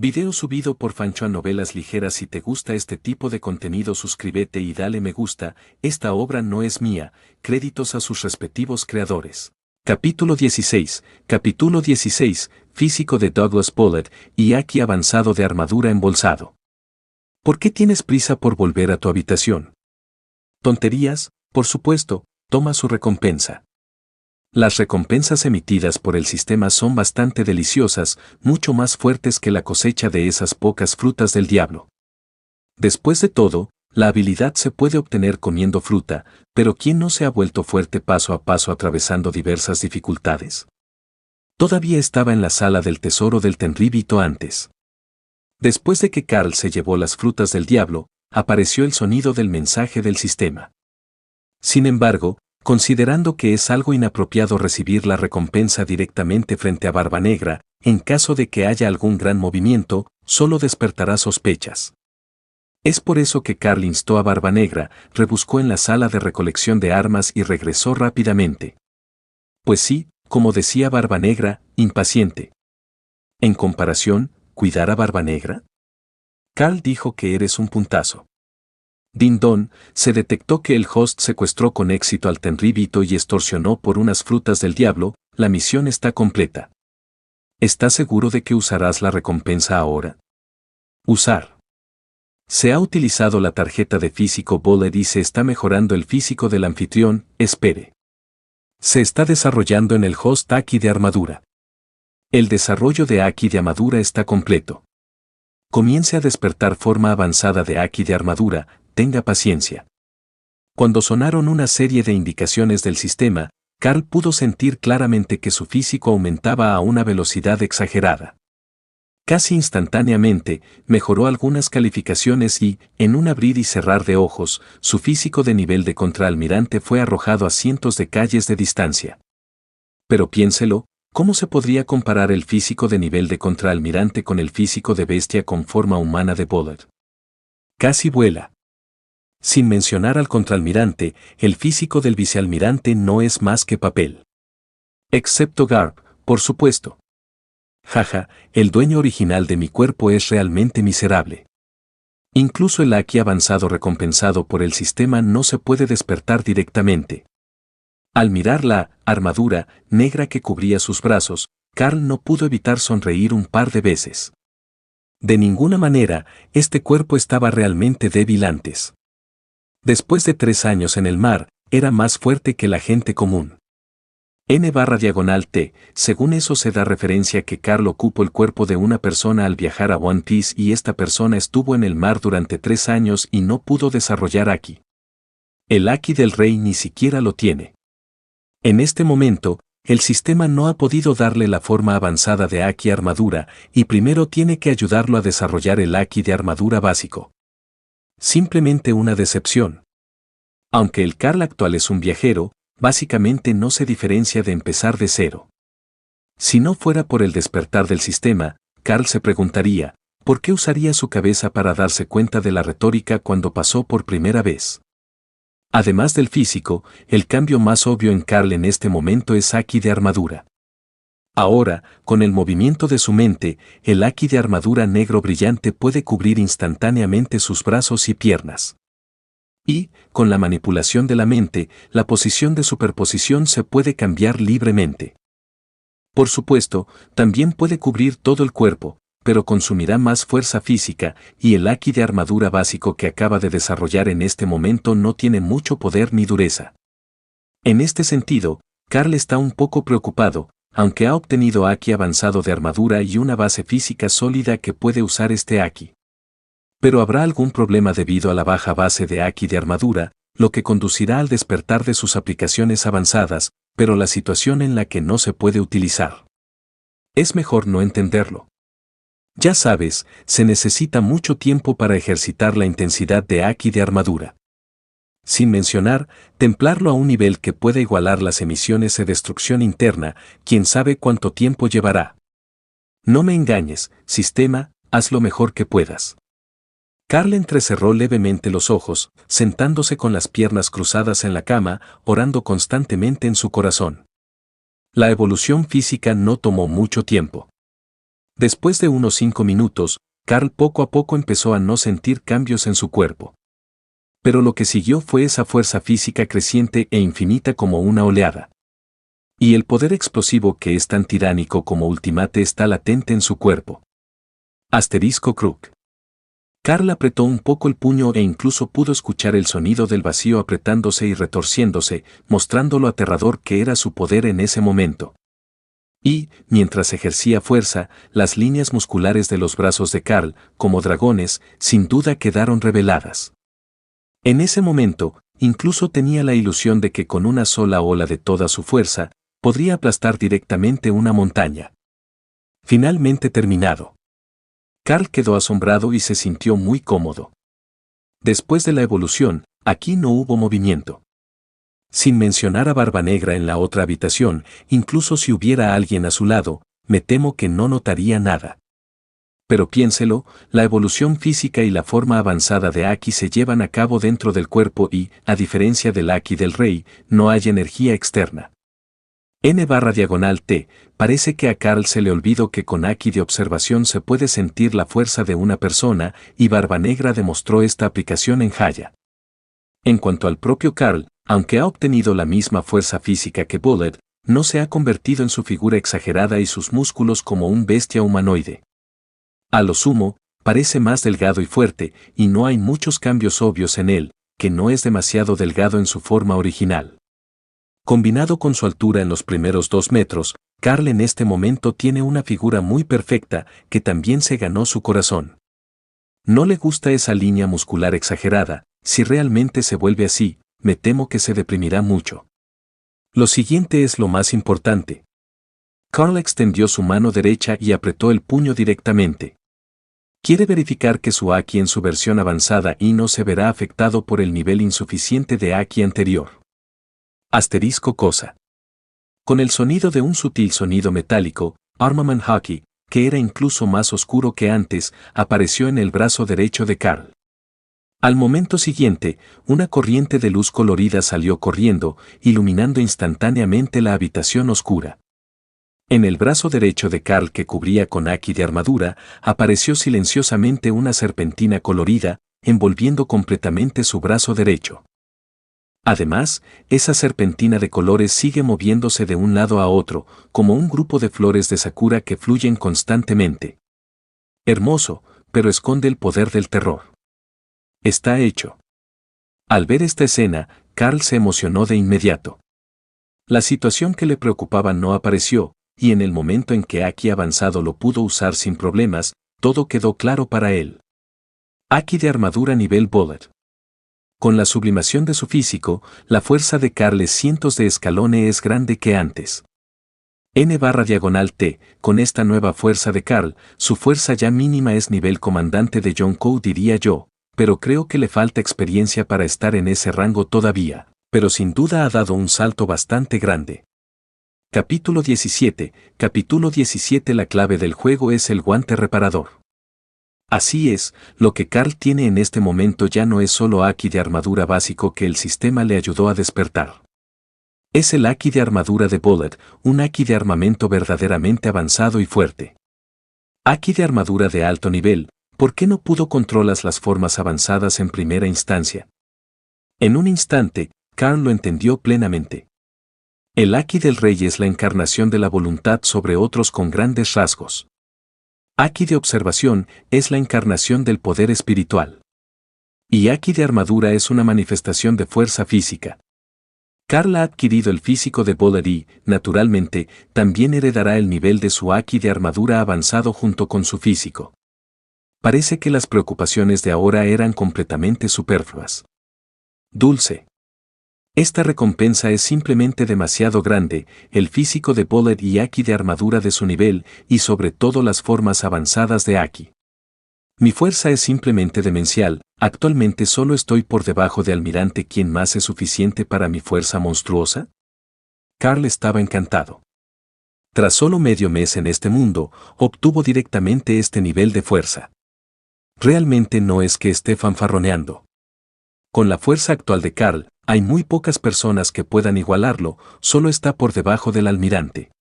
Video subido por Fanchoan Novelas Ligeras. Si te gusta este tipo de contenido, suscríbete y dale me gusta. Esta obra no es mía, créditos a sus respectivos creadores. Capítulo 16. Capítulo 16. Físico de Douglas Bullet y Aki avanzado de armadura embolsado. ¿Por qué tienes prisa por volver a tu habitación? Tonterías, por supuesto, toma su recompensa. Las recompensas emitidas por el sistema son bastante deliciosas, mucho más fuertes que la cosecha de esas pocas frutas del diablo. Después de todo, la habilidad se puede obtener comiendo fruta, pero ¿quién no se ha vuelto fuerte paso a paso atravesando diversas dificultades? Todavía estaba en la sala del tesoro del Tenryubito antes. Después de que Carl se llevó las frutas del diablo, apareció el sonido del mensaje del sistema. Sin embargo, considerando que es algo inapropiado recibir la recompensa directamente frente a Barbanegra, en caso de que haya algún gran movimiento, solo despertará sospechas. Es por eso que Carl instó a Barbanegra, rebuscó en la sala de recolección de armas y regresó rápidamente. Pues sí, como decía Barbanegra, impaciente. En comparación, ¿cuidar a Barbanegra? Carl dijo que eres un puntazo. Din-don, se detectó que el host secuestró con éxito al Tenryubito y extorsionó por unas frutas del diablo. La misión está completa. ¿Estás seguro de que usarás la recompensa ahora? Usar. Se ha utilizado la tarjeta de físico Bullet y se está mejorando el físico del anfitrión. Espere. Se está desarrollando en el host Aki de armadura. El desarrollo de Aki de armadura está completo. Comience a despertar forma avanzada de Aki de armadura. Tenga paciencia. Cuando sonaron una serie de indicaciones del sistema, Carl pudo sentir claramente que su físico aumentaba a una velocidad exagerada. Casi instantáneamente, mejoró algunas calificaciones y, en un abrir y cerrar de ojos, su físico de nivel de contraalmirante fue arrojado a cientos de calles de distancia. Pero piénselo, ¿cómo se podría comparar el físico de nivel de contraalmirante con el físico de bestia con forma humana de Bullet? Casi vuela. Sin mencionar al contraalmirante, el físico del vicealmirante no es más que papel. Excepto Garp, por supuesto. Jaja, el dueño original de mi cuerpo es realmente miserable. Incluso el Aki avanzado recompensado por el sistema no se puede despertar directamente. Al mirar la armadura negra que cubría sus brazos, Carl no pudo evitar sonreír un par de veces. De ninguna manera, este cuerpo estaba realmente débil antes. Después de 3 años en el mar, era más fuerte que la gente común. N/T, según eso se da referencia que Carl ocupó el cuerpo de una persona al viajar a One Piece y esta persona estuvo en el mar durante 3 años y no pudo desarrollar Aki. El Aki del rey ni siquiera lo tiene. En este momento, el sistema no ha podido darle la forma avanzada de Aki armadura y primero tiene que ayudarlo a desarrollar el Aki de armadura básico. Simplemente una decepción. Aunque el Carl actual es un viajero, básicamente no se diferencia de empezar de cero. Si no fuera por el despertar del sistema, Carl se preguntaría, ¿por qué usaría su cabeza para darse cuenta de la retórica cuando pasó por primera vez? Además del físico, el cambio más obvio en Carl en este momento es Aki de armadura. Ahora, con el movimiento de su mente, el Aki de armadura negro brillante puede cubrir instantáneamente sus brazos y piernas. Y, con la manipulación de la mente, la posición de superposición se puede cambiar libremente. Por supuesto, también puede cubrir todo el cuerpo, pero consumirá más fuerza física, y el Aki de armadura básico que acaba de desarrollar en este momento no tiene mucho poder ni dureza. En este sentido, Carl está un poco preocupado, aunque ha obtenido Aki avanzado de armadura y una base física sólida que puede usar este Aki. Pero habrá algún problema debido a la baja base de Aki de armadura, lo que conducirá al despertar de sus aplicaciones avanzadas, pero la situación en la que no se puede utilizar. Es mejor no entenderlo. Ya sabes, se necesita mucho tiempo para ejercitar la intensidad de Aki de armadura. Sin mencionar, templarlo a un nivel que pueda igualar las emisiones de destrucción interna, quién sabe cuánto tiempo llevará. No me engañes, sistema, haz lo mejor que puedas. Carl entrecerró levemente los ojos, sentándose con las piernas cruzadas en la cama, orando constantemente en su corazón. La evolución física no tomó mucho tiempo. Después de unos 5 minutos, Carl poco a poco empezó a no sentir cambios en su cuerpo. Pero lo que siguió fue esa fuerza física creciente e infinita como una oleada. Y el poder explosivo que es tan tiránico como Ultimate está latente en su cuerpo. Asterisco Crook. Carl apretó un poco el puño e incluso pudo escuchar el sonido del vacío apretándose y retorciéndose, mostrando lo aterrador que era su poder en ese momento. Y, mientras ejercía fuerza, las líneas musculares de los brazos de Carl, como dragones, sin duda quedaron reveladas. En ese momento, incluso tenía la ilusión de que con una sola ola de toda su fuerza, podría aplastar directamente una montaña. Finalmente terminado. Carl quedó asombrado y se sintió muy cómodo. Después de la evolución, aquí no hubo movimiento. Sin mencionar a Barba Negra en la otra habitación, incluso si hubiera alguien a su lado, me temo que no notaría nada. Pero piénselo, la evolución física y la forma avanzada de Aki se llevan a cabo dentro del cuerpo y, a diferencia del Aki del Rey, no hay energía externa. N/T, parece que a Carl se le olvidó que con Aki de observación se puede sentir la fuerza de una persona, y Barba Negra demostró esta aplicación en Haya. En cuanto al propio Carl, aunque ha obtenido la misma fuerza física que Bullet, no se ha convertido en su figura exagerada y sus músculos como un bestia humanoide. A lo sumo, parece más delgado y fuerte, y no hay muchos cambios obvios en él, que no es demasiado delgado en su forma original. Combinado con su altura en los primeros 2 metros, Carl en este momento tiene una figura muy perfecta que también se ganó su corazón. No le gusta esa línea muscular exagerada, si realmente se vuelve así, me temo que se deprimirá mucho. Lo siguiente es lo más importante. Carl extendió su mano derecha y apretó el puño directamente. Quiere verificar que su Aki en su versión avanzada y no se verá afectado por el nivel insuficiente de Aki anterior. Asterisco cosa. Con el sonido de un sutil sonido metálico, Armament Haki, que era incluso más oscuro que antes, apareció en el brazo derecho de Carl. Al momento siguiente, una corriente de luz colorida salió corriendo, iluminando instantáneamente la habitación oscura. En el brazo derecho de Carl que cubría con Aki de armadura, apareció silenciosamente una serpentina colorida, envolviendo completamente su brazo derecho. Además, esa serpentina de colores sigue moviéndose de un lado a otro, como un grupo de flores de sakura que fluyen constantemente. Hermoso, pero esconde el poder del terror. Está hecho. Al ver esta escena, Carl se emocionó de inmediato. La situación que le preocupaba no apareció, y en el momento en que Aki avanzado lo pudo usar sin problemas, todo quedó claro para él. Aki de armadura nivel Bullet. Con la sublimación de su físico, la fuerza de Carl es cientos de escalones es grande que antes. N/T, con esta nueva fuerza de Carl, su fuerza ya mínima es nivel comandante de Yonkou diría yo, pero creo que le falta experiencia para estar en ese rango todavía, pero sin duda ha dado un salto bastante grande. Capítulo 17. La clave del juego es el guante reparador. Así es, lo que Carl tiene en este momento ya no es solo Aki de armadura básico que el sistema le ayudó a despertar. Es el Aki de armadura de Bullet, un Aki de armamento verdaderamente avanzado y fuerte. Aki de armadura de alto nivel, ¿por qué no pudo controlar las formas avanzadas en primera instancia? En un instante, Carl lo entendió plenamente. El Aki del Rey es la encarnación de la voluntad sobre otros con grandes rasgos. Aki de observación es la encarnación del poder espiritual. Y Aki de armadura es una manifestación de fuerza física. Carl ha adquirido el físico de Bullet y, naturalmente, también heredará el nivel de su Aki de armadura avanzado junto con su físico. Parece que las preocupaciones de ahora eran completamente superfluas. Dulce. Esta recompensa es simplemente demasiado grande, el físico de Bullet y Aki de armadura de su nivel, y sobre todo las formas avanzadas de Aki. Mi fuerza es simplemente demencial, actualmente solo estoy por debajo de Almirante. ¿Quién más es suficiente para mi fuerza monstruosa? Carl estaba encantado. Tras solo medio mes en este mundo, obtuvo directamente este nivel de fuerza. Realmente no es que esté fanfarroneando. Con la fuerza actual de Carl, hay muy pocas personas que puedan igualarlo, solo está por debajo del Almirante.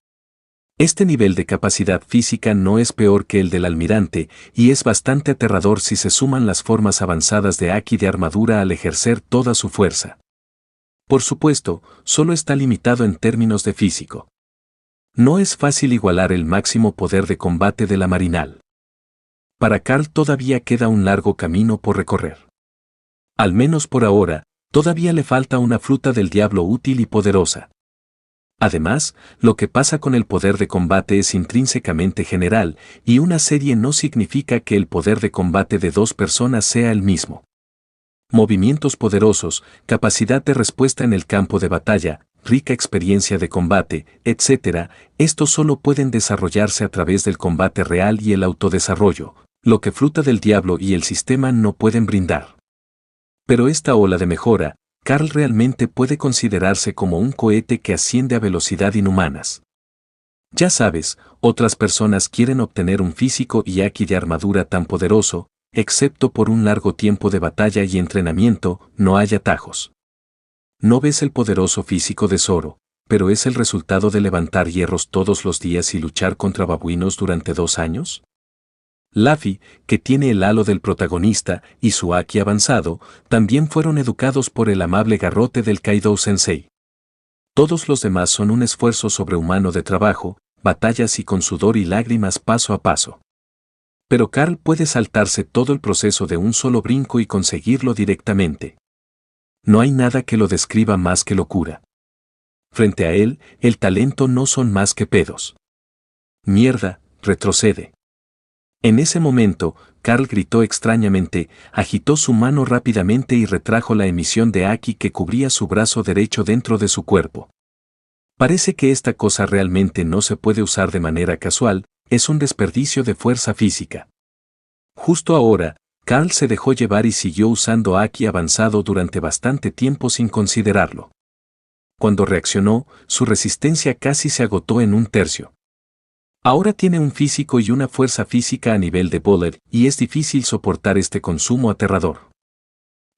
Este nivel de capacidad física no es peor que el del almirante, y es bastante aterrador si se suman las formas avanzadas de Aki de armadura al ejercer toda su fuerza. Por supuesto, solo está limitado en términos de físico. No es fácil igualar el máximo poder de combate de la Marinal. Para Carl todavía queda un largo camino por recorrer. Al menos por ahora, todavía le falta una fruta del diablo útil y poderosa. Además, lo que pasa con el poder de combate es intrínsecamente general, y una serie no significa que el poder de combate de dos personas sea el mismo. Movimientos poderosos, capacidad de respuesta en el campo de batalla, rica experiencia de combate, etc., estos solo pueden desarrollarse a través del combate real y el autodesarrollo, lo que Fruta del Diablo y el sistema no pueden brindar. Pero esta ola de mejora, Carl realmente puede considerarse como un cohete que asciende a velocidad inhumanas. Ya sabes, otras personas quieren obtener un físico y Aki de armadura tan poderoso, excepto por un largo tiempo de batalla y entrenamiento, no hay atajos. No ves el poderoso físico de Zoro, pero es el resultado de levantar hierros todos los días y luchar contra babuinos durante 2 años. Luffy, que tiene el halo del protagonista, y su Aki avanzado, también fueron educados por el amable garrote del Kaido Sensei. Todos los demás son un esfuerzo sobrehumano de trabajo, batallas y con sudor y lágrimas paso a paso. Pero Carl puede saltarse todo el proceso de un solo brinco y conseguirlo directamente. No hay nada que lo describa más que locura. Frente a él, el talento no son más que pedos. Mierda, retrocede. En ese momento, Carl gritó extrañamente, agitó su mano rápidamente y retrajo la emisión de Aki que cubría su brazo derecho dentro de su cuerpo. Parece que esta cosa realmente no se puede usar de manera casual, es un desperdicio de fuerza física. Justo ahora, Carl se dejó llevar y siguió usando Aki avanzado durante bastante tiempo sin considerarlo. Cuando reaccionó, su resistencia casi se agotó en 1/3. Ahora tiene un físico y una fuerza física a nivel de Bullet y es difícil soportar este consumo aterrador.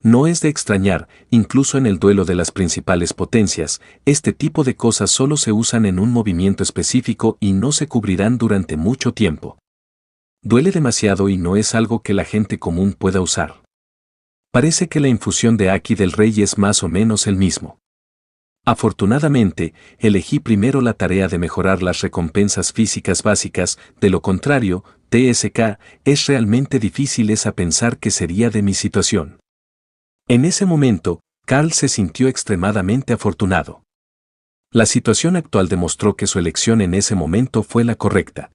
No es de extrañar, incluso en el duelo de las principales potencias, este tipo de cosas solo se usan en un movimiento específico y no se cubrirán durante mucho tiempo. Duele demasiado y no es algo que la gente común pueda usar. Parece que la infusión de Aki del Rey es más o menos el mismo. Afortunadamente, elegí primero la tarea de mejorar las recompensas físicas básicas, de lo contrario, TSK, es realmente difícil pensar que sería de mi situación. En ese momento, Carl se sintió extremadamente afortunado. La situación actual demostró que su elección en ese momento fue la correcta.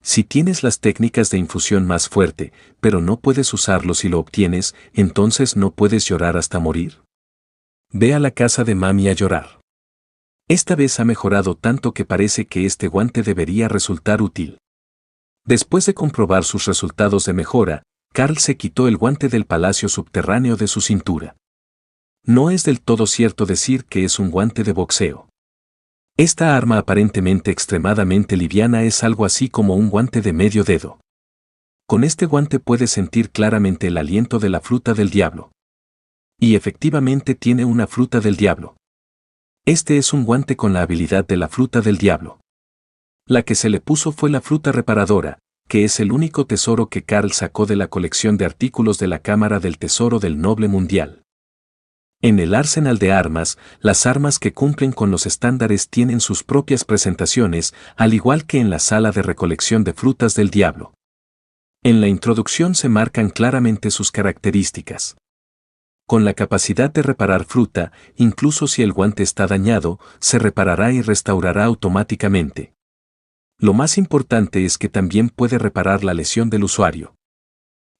Si tienes las técnicas de infusión más fuerte, pero no puedes usarlo si lo obtienes, entonces no puedes llorar hasta morir. Ve a la casa de mami a llorar. Esta vez ha mejorado tanto que parece que este guante debería resultar útil. Después de comprobar sus resultados de mejora, Carl se quitó el guante del palacio subterráneo de su cintura. No es del todo cierto decir que es un guante de boxeo. Esta arma aparentemente extremadamente liviana es algo así como un guante de medio dedo. Con este guante puedes sentir claramente el aliento de la fruta del diablo. Y efectivamente tiene una fruta del diablo. Este es un guante con la habilidad de la fruta del diablo. La que se le puso fue la fruta reparadora, que es el único tesoro que Carl sacó de la colección de artículos de la Cámara del Tesoro del Noble Mundial. En el arsenal de armas, las armas que cumplen con los estándares tienen sus propias presentaciones, al igual que en la sala de recolección de frutas del diablo. En la introducción se marcan claramente sus características. Con la capacidad de reparar fruta, incluso si el guante está dañado, se reparará y restaurará automáticamente. Lo más importante es que también puede reparar la lesión del usuario.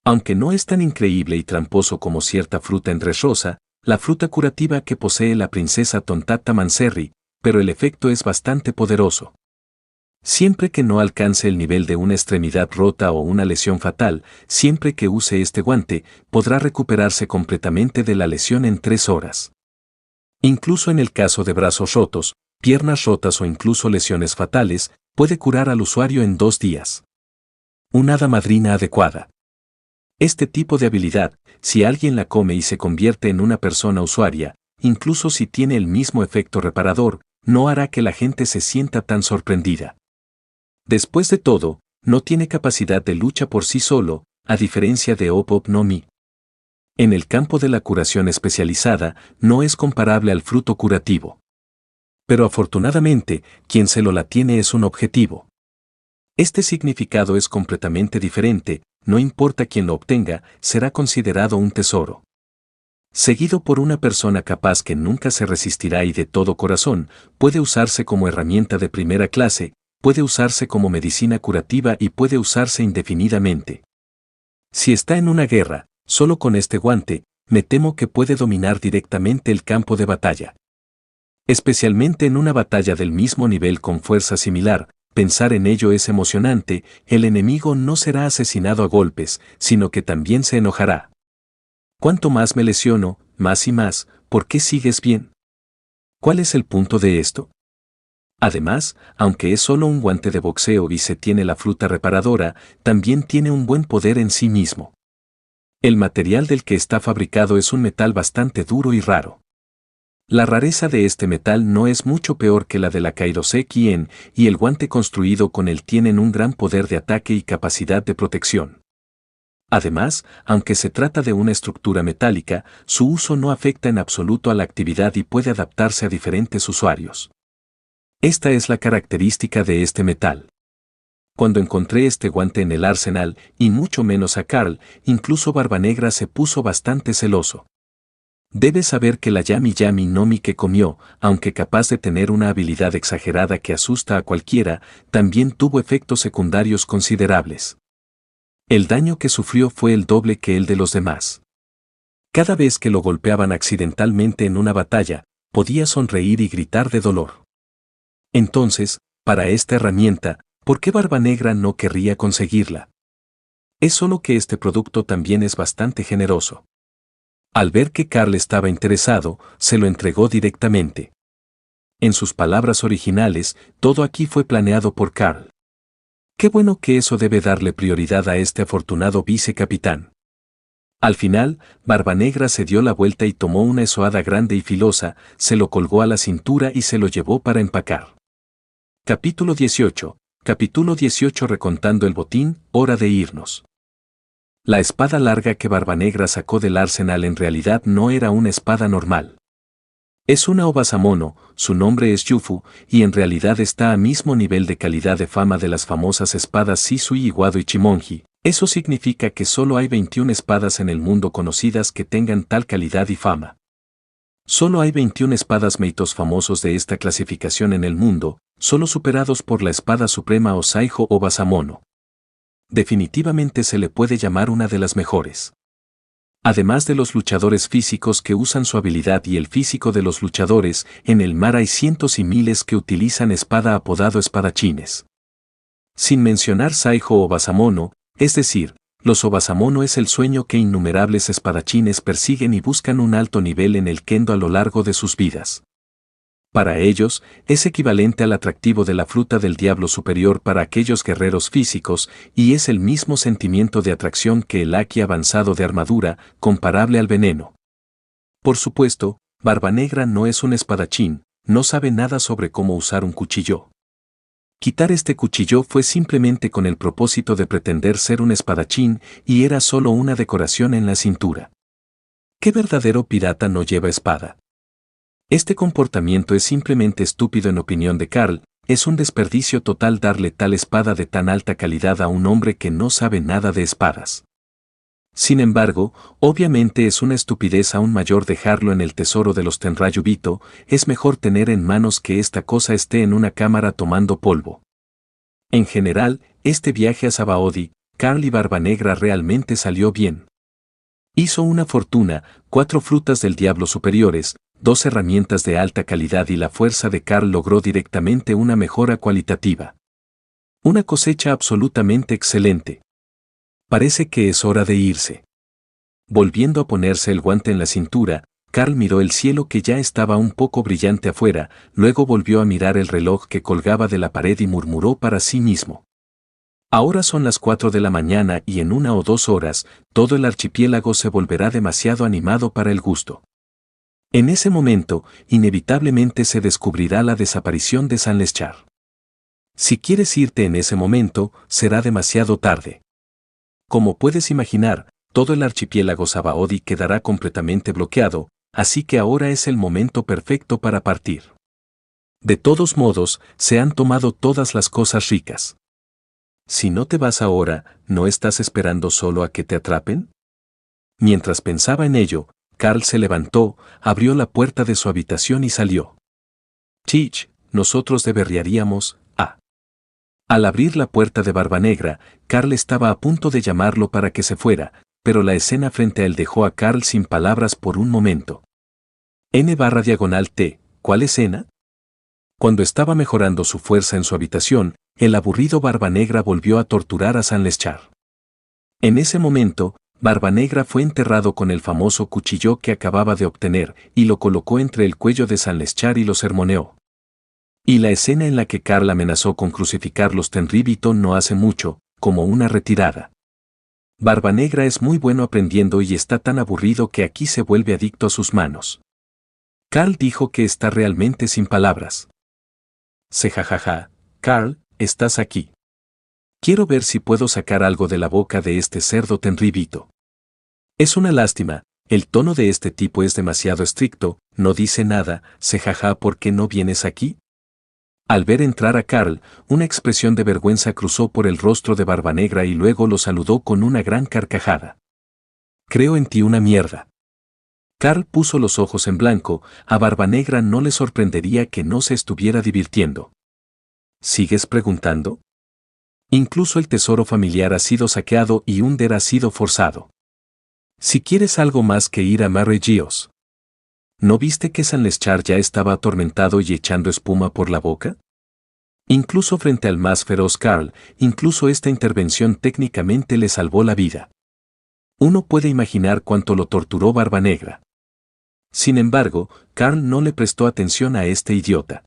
Aunque no es tan increíble y tramposo como cierta fruta enresosa, la fruta curativa que posee la princesa Tontata Manserry, pero el efecto es bastante poderoso. Siempre que no alcance el nivel de una extremidad rota o una lesión fatal, siempre que use este guante, podrá recuperarse completamente de la lesión en 3 horas. Incluso en el caso de brazos rotos, piernas rotas o incluso lesiones fatales, puede curar al usuario en 2 días. Una hada madrina adecuada. Este tipo de habilidad, si alguien la come y se convierte en una persona usuaria, incluso si tiene el mismo efecto reparador, no hará que la gente se sienta tan sorprendida. Después de todo, no tiene capacidad de lucha por sí solo, a diferencia de Op no Mi. En el campo de la curación especializada, no es comparable al fruto curativo. Pero afortunadamente, quien se la tiene es un objetivo. Este significado es completamente diferente, no importa quién lo obtenga, será considerado un tesoro. Seguido por una persona capaz que nunca se resistirá y de todo corazón, puede usarse como herramienta de primera clase, puede usarse como medicina curativa y puede usarse indefinidamente. Si está en una guerra, solo con este guante, me temo que puede dominar directamente el campo de batalla. Especialmente en una batalla del mismo nivel con fuerza similar, pensar en ello es emocionante, el enemigo no será asesinado a golpes, sino que también se enojará. Cuanto más me lesiono, más y más, ¿por qué sigues bien? ¿Cuál es el punto de esto? Además, aunque es solo un guante de boxeo y se tiene la fruta reparadora, también tiene un buen poder en sí mismo. El material del que está fabricado es un metal bastante duro y raro. La rareza de este metal no es mucho peor que la de la Kairoseki-en, y el guante construido con él tienen un gran poder de ataque y capacidad de protección. Además, aunque se trata de una estructura metálica, su uso no afecta en absoluto a la actividad y puede adaptarse a diferentes usuarios. Esta es la característica de este metal. Cuando encontré este guante en el arsenal, y mucho menos a Carl, incluso Barbanegra se puso bastante celoso. Debes saber que la Yami Yami no Mi que comió, aunque capaz de tener una habilidad exagerada que asusta a cualquiera, también tuvo efectos secundarios considerables. El daño que sufrió fue el doble que el de los demás. Cada vez que lo golpeaban accidentalmente en una batalla, podía sonreír y gritar de dolor. Entonces, para esta herramienta, ¿por qué Barbanegra no querría conseguirla? Es solo que este producto también es bastante generoso. Al ver que Carl estaba interesado, se lo entregó directamente. En sus palabras originales, todo aquí fue planeado por Carl. Qué bueno que eso debe darle prioridad a este afortunado vicecapitán. Al final, Barbanegra se dio la vuelta y tomó una esoada grande y filosa, se lo colgó a la cintura y se lo llevó para empacar. Capítulo 18. Capítulo 18 recontando el botín, hora de irnos. La espada larga que Barbanegra sacó del arsenal en realidad no era una espada normal. Es una Obasamono, su nombre es Yufu, y en realidad está a mismo nivel de calidad de fama de las famosas espadas Shisui Iwado y Chimonji. Eso significa que solo hay 21 espadas en el mundo conocidas que tengan tal calidad y fama. Solo hay 21 espadas meitos famosos de esta clasificación en el mundo, solo superados por la espada suprema Osaijo Obasamono. Definitivamente se le puede llamar una de las mejores. Además de los luchadores físicos que usan su habilidad y el físico de los luchadores, en el mar hay cientos y miles que utilizan espada apodado espadachines. Sin mencionar Saijo Obasamono, es decir, los Obasamono es el sueño que innumerables espadachines persiguen y buscan un alto nivel en el kendo a lo largo de sus vidas. Para ellos, es equivalente al atractivo de la fruta del diablo superior para aquellos guerreros físicos, y es el mismo sentimiento de atracción que el haki avanzado de armadura, comparable al veneno. Por supuesto, Barbanegra no es un espadachín, no sabe nada sobre cómo usar un cuchillo. Quitar este cuchillo fue simplemente con el propósito de pretender ser un espadachín, y era solo una decoración en la cintura. ¿Qué verdadero pirata no lleva espada? Este comportamiento es simplemente estúpido en opinión de Carl, es un desperdicio total darle tal espada de tan alta calidad a un hombre que no sabe nada de espadas. Sin embargo, obviamente es una estupidez aún mayor dejarlo en el tesoro de los Tenryubito, es mejor tener en manos que esta cosa esté en una cámara tomando polvo. En general, este viaje a Sabaody, Carl y Barbanegra realmente salió bien. Hizo una fortuna, 4 frutas del diablo superiores, 2 herramientas de alta calidad y la fuerza de Carl logró directamente una mejora cualitativa. Una cosecha absolutamente excelente. Parece que es hora de irse. Volviendo a ponerse el guante en la cintura, Carl miró el cielo que ya estaba un poco brillante afuera, luego volvió a mirar el reloj que colgaba de la pared y murmuró para sí mismo. Ahora son las 4 de la mañana y en 1 o 2 horas, todo el archipiélago se volverá demasiado animado para el gusto. En ese momento, inevitablemente se descubrirá la desaparición de San Leschar. Si quieres irte en ese momento, será demasiado tarde. Como puedes imaginar, todo el archipiélago Sabaody quedará completamente bloqueado, así que ahora es el momento perfecto para partir. De todos modos, se han tomado todas las cosas ricas. Si no te vas ahora, ¿no estás esperando solo a que te atrapen? Mientras pensaba en ello, Carl se levantó, abrió la puerta de su habitación y salió. Teach, nosotros deberíamos. Al abrir la puerta de Barbanegra, Carl estaba a punto de llamarlo para que se fuera, pero la escena frente a él dejó a Carl sin palabras por un momento. N/T, ¿cuál escena? Cuando estaba mejorando su fuerza en su habitación, el aburrido Barbanegra volvió a torturar a Sanleschar. En ese momento, Barbanegra fue enterrado con el famoso cuchillo que acababa de obtener y lo colocó entre el cuello de Sanleschar y lo sermoneó. Y la escena en la que Carl amenazó con crucificarlos Tenryvito no hace mucho, como una retirada. Barbanegra es muy bueno aprendiendo y está tan aburrido que aquí se vuelve adicto a sus manos. Carl dijo que está realmente sin palabras. Jajaja, Carl, estás aquí. Quiero ver si puedo sacar algo de la boca de este cerdo Tenryvito. Es una lástima, el tono de este tipo es demasiado estricto, no dice nada, jaja, ¿por qué no vienes aquí? Al ver entrar a Carl, una expresión de vergüenza cruzó por el rostro de Barbanegra y luego lo saludó con una gran carcajada. Creo en ti una mierda. Carl puso los ojos en blanco, a Barbanegra no le sorprendería que no se estuviera divirtiendo. ¿Sigues preguntando? Incluso el tesoro familiar ha sido saqueado y Under ha sido forzado. Si quieres algo más que ir a Marregios. ¿No viste que Sanleschar ya estaba atormentado y echando espuma por la boca? Incluso frente al más feroz Carl, incluso esta intervención técnicamente le salvó la vida. Uno puede imaginar cuánto lo torturó Barbanegra. Sin embargo, Carl no le prestó atención a este idiota.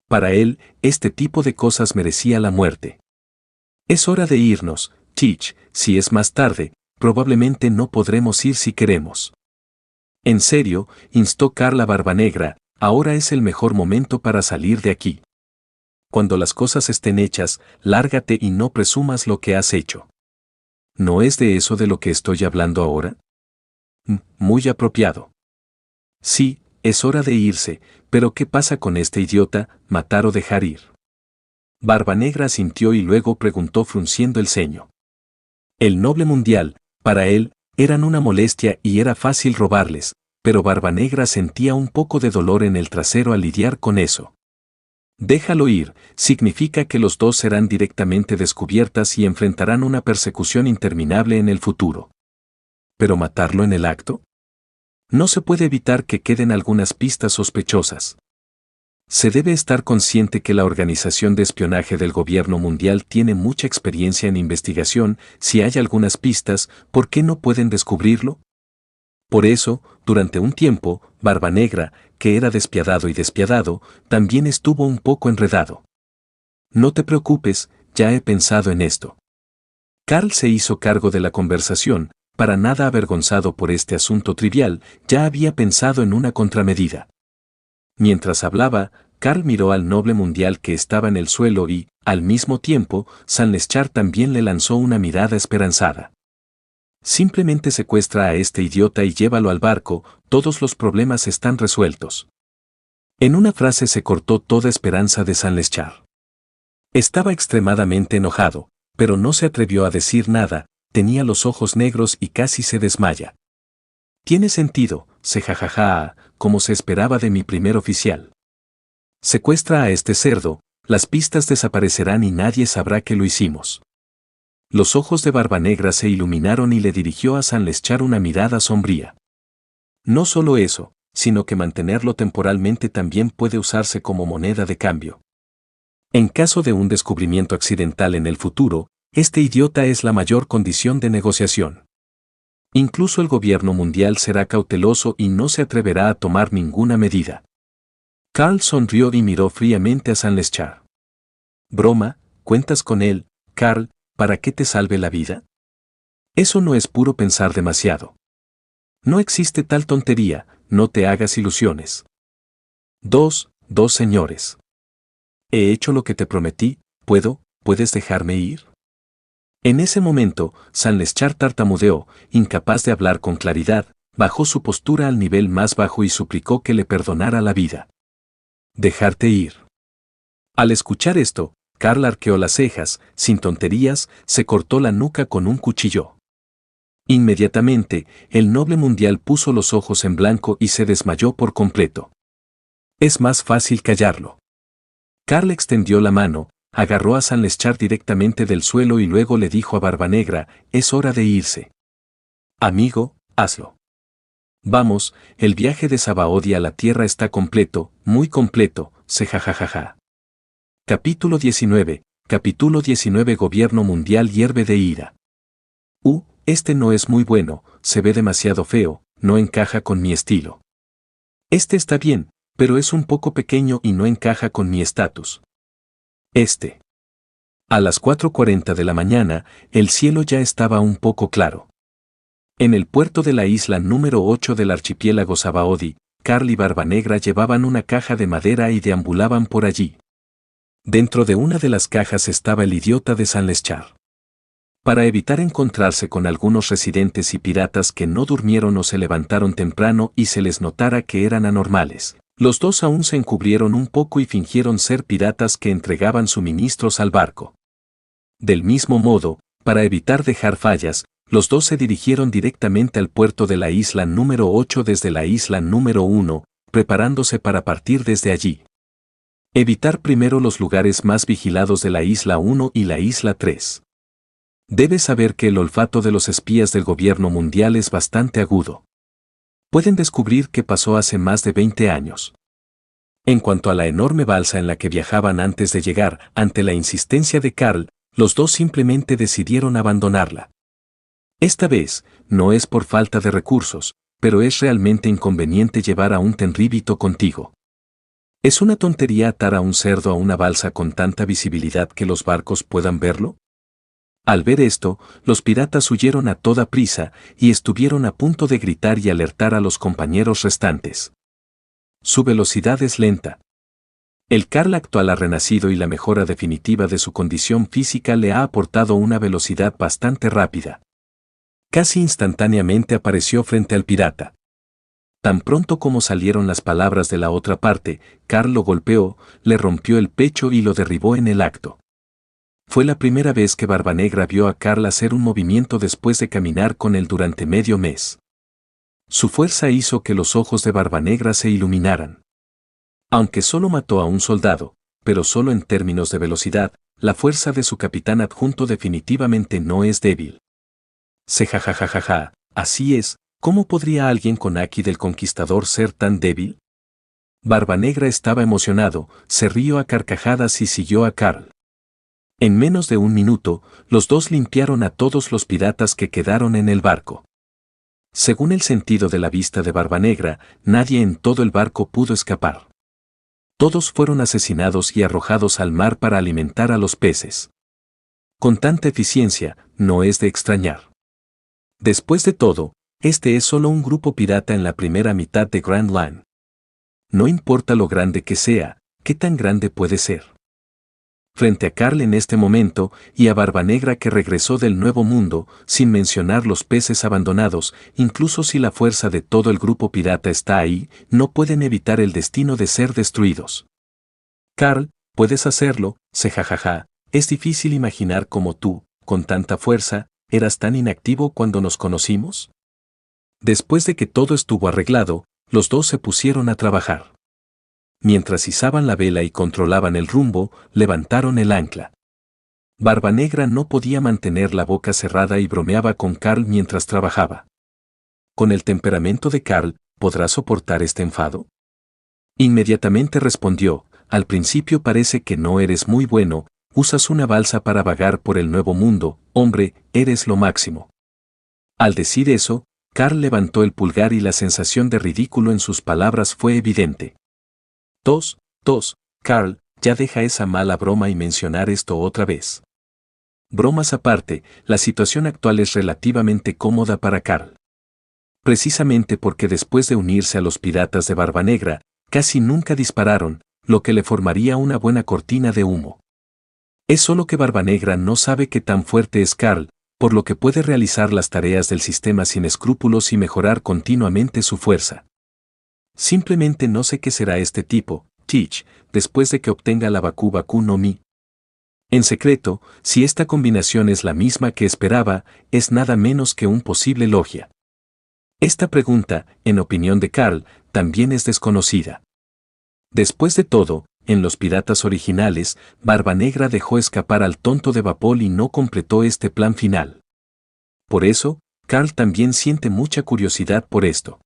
Para él, este tipo de cosas merecía la muerte. Es hora de irnos, Teach, si es más tarde, probablemente no podremos ir si queremos. En serio, instó Carl a Barbanegra, ahora es el mejor momento para salir de aquí. Cuando las cosas estén hechas, lárgate y no presumas lo que has hecho. ¿No es de eso de lo que estoy hablando ahora? Muy apropiado. Sí, es hora de irse, pero ¿qué pasa con este idiota, matar o dejar ir? Barbanegra asintió y luego preguntó frunciendo el ceño. El noble mundial, para él, eran una molestia y era fácil robarles, pero Barbanegra sentía un poco de dolor en el trasero al lidiar con eso. Déjalo ir, significa que los dos serán directamente descubiertas y enfrentarán una persecución interminable en el futuro. ¿Pero matarlo en el acto? No se puede evitar que queden algunas pistas sospechosas. Se debe estar consciente que la Organización de Espionaje del Gobierno Mundial tiene mucha experiencia en investigación. Si hay algunas pistas, ¿por qué no pueden descubrirlo? Por eso, durante un tiempo, Barbanegra, que era despiadado y despiadado, también estuvo un poco enredado. No te preocupes, ya he pensado en esto. Carl se hizo cargo de la conversación, para nada avergonzado por este asunto trivial, ya había pensado en una contramedida. Mientras hablaba, Carl miró al noble mundial que estaba en el suelo y, al mismo tiempo, Sanleschar también le lanzó una mirada esperanzada. Simplemente secuestra a este idiota y llévalo al barco, todos los problemas están resueltos. En una frase se cortó toda esperanza de Sanleschar. Estaba extremadamente enojado, pero no se atrevió a decir nada, tenía los ojos negros y casi se desmaya. Tiene sentido, jajaja, como se esperaba de mi primer oficial. Secuestra a este cerdo, las pistas desaparecerán y nadie sabrá que lo hicimos. Los ojos de Barbanegra se iluminaron y le dirigió a Sanleschar una mirada sombría. No solo eso, sino que mantenerlo temporalmente también puede usarse como moneda de cambio. En caso de un descubrimiento accidental en el futuro, este idiota es la mayor condición de negociación. Incluso el gobierno mundial será cauteloso y no se atreverá a tomar ninguna medida. Carl sonrió y miró fríamente a Sanleschar. Broma, ¿cuentas con él, Carl, para que te salve la vida? Eso no es puro pensar demasiado. No existe tal tontería, no te hagas ilusiones. Dos señores. He hecho lo que te prometí, ¿puedes dejarme ir? En ese momento, Sanleschar tartamudeó, incapaz de hablar con claridad, bajó su postura al nivel más bajo y suplicó que le perdonara la vida. Dejarte ir. Al escuchar esto, Karl arqueó las cejas, sin tonterías, se cortó la nuca con un cuchillo. Inmediatamente, el noble mundial puso los ojos en blanco y se desmayó por completo. Es más fácil callarlo. Karl extendió la mano, agarró a Sanleschar directamente del suelo y luego le dijo a Barbanegra, es hora de irse. Amigo, hazlo. Vamos, el viaje de Sabaody a la Tierra está completo, muy completo, jajajaja. Capítulo 19. Gobierno mundial hierve de ira. Este no es muy bueno, se ve demasiado feo, no encaja con mi estilo. Este está bien, pero es un poco pequeño y no encaja con mi estatus. A las 4:40 de la mañana, el cielo ya estaba un poco claro. En el puerto de la isla número 8 del archipiélago Sabaody, Karl y Barbanegra llevaban una caja de madera y deambulaban por allí. Dentro de una de las cajas estaba el idiota de Sanleschar. Para evitar encontrarse con algunos residentes y piratas que no durmieron o se levantaron temprano y se les notara que eran anormales, los dos aún se encubrieron un poco y fingieron ser piratas que entregaban suministros al barco. Del mismo modo, para evitar dejar fallas, los dos se dirigieron directamente al puerto de la isla número 8 desde la isla número 1, preparándose para partir desde allí. Evitar primero los lugares más vigilados de la isla 1 y la isla 3. Debes saber que el olfato de los espías del gobierno mundial es bastante agudo. Pueden descubrir qué pasó hace más de 20 años. En cuanto a la enorme balsa en la que viajaban antes de llegar, ante la insistencia de Karl, los dos simplemente decidieron abandonarla. Esta vez, no es por falta de recursos, pero es realmente inconveniente llevar a un tenríbito contigo. ¿Es una tontería atar a un cerdo a una balsa con tanta visibilidad que los barcos puedan verlo? Al ver esto, los piratas huyeron a toda prisa y estuvieron a punto de gritar y alertar a los compañeros restantes. Su velocidad es lenta. El Karl actual ha renacido y la mejora definitiva de su condición física le ha aportado una velocidad bastante rápida. Casi instantáneamente apareció frente al pirata. Tan pronto como salieron las palabras de la otra parte, Karl lo golpeó, le rompió el pecho y lo derribó en el acto. Fue la primera vez que Barbanegra vio a Karl hacer un movimiento después de caminar con él durante medio mes. Su fuerza hizo que los ojos de Barbanegra se iluminaran. Aunque solo mató a un soldado, pero solo en términos de velocidad, la fuerza de su capitán adjunto definitivamente no es débil. Jajajajaja, así es, ¿cómo podría alguien con Aki del Conquistador ser tan débil? Barbanegra estaba emocionado, se rió a carcajadas y siguió a Karl. En menos de un minuto, los dos limpiaron a todos los piratas que quedaron en el barco. Según el sentido de la vista de Barbanegra, nadie en todo el barco pudo escapar. Todos fueron asesinados y arrojados al mar para alimentar a los peces. Con tanta eficiencia, no es de extrañar. Después de todo, este es solo un grupo pirata en la primera mitad de Grand Line. No importa lo grande que sea, ¿qué tan grande puede ser? Frente a Karl en este momento y a Barbanegra que regresó del Nuevo Mundo, sin mencionar los peces abandonados, incluso si la fuerza de todo el grupo pirata está ahí, no pueden evitar el destino de ser destruidos. Karl, puedes hacerlo, jajaja, es difícil imaginar cómo tú, con tanta fuerza, eras tan inactivo cuando nos conocimos. Después de que todo estuvo arreglado, los dos se pusieron a trabajar. Mientras izaban la vela y controlaban el rumbo, levantaron el ancla. Barbanegra no podía mantener la boca cerrada y bromeaba con Karl mientras trabajaba. Con el temperamento de Karl, ¿podrá soportar este enfado? Inmediatamente respondió, al principio parece que no eres muy bueno, usas una balsa para vagar por el Nuevo Mundo, hombre, eres lo máximo. Al decir eso, Karl levantó el pulgar y la sensación de ridículo en sus palabras fue evidente. Tos, Karl, ya deja esa mala broma y mencionar esto otra vez. Bromas aparte, la situación actual es relativamente cómoda para Karl. Precisamente porque después de unirse a los piratas de Barbanegra, casi nunca dispararon, lo que le formaría una buena cortina de humo. Es solo que Barbanegra no sabe qué tan fuerte es Carl, por lo que puede realizar las tareas del sistema sin escrúpulos y mejorar continuamente su fuerza. Simplemente no sé qué será este tipo, Teach, después de que obtenga la Baku Baku no Mi. En secreto, si esta combinación es la misma que esperaba, es nada menos que un posible logia. Esta pregunta, en opinión de Carl, también es desconocida. Después de todo, en Los Piratas originales, Barbanegra dejó escapar al tonto de Vapol y no completó este plan final. Por eso, Carl también siente mucha curiosidad por esto.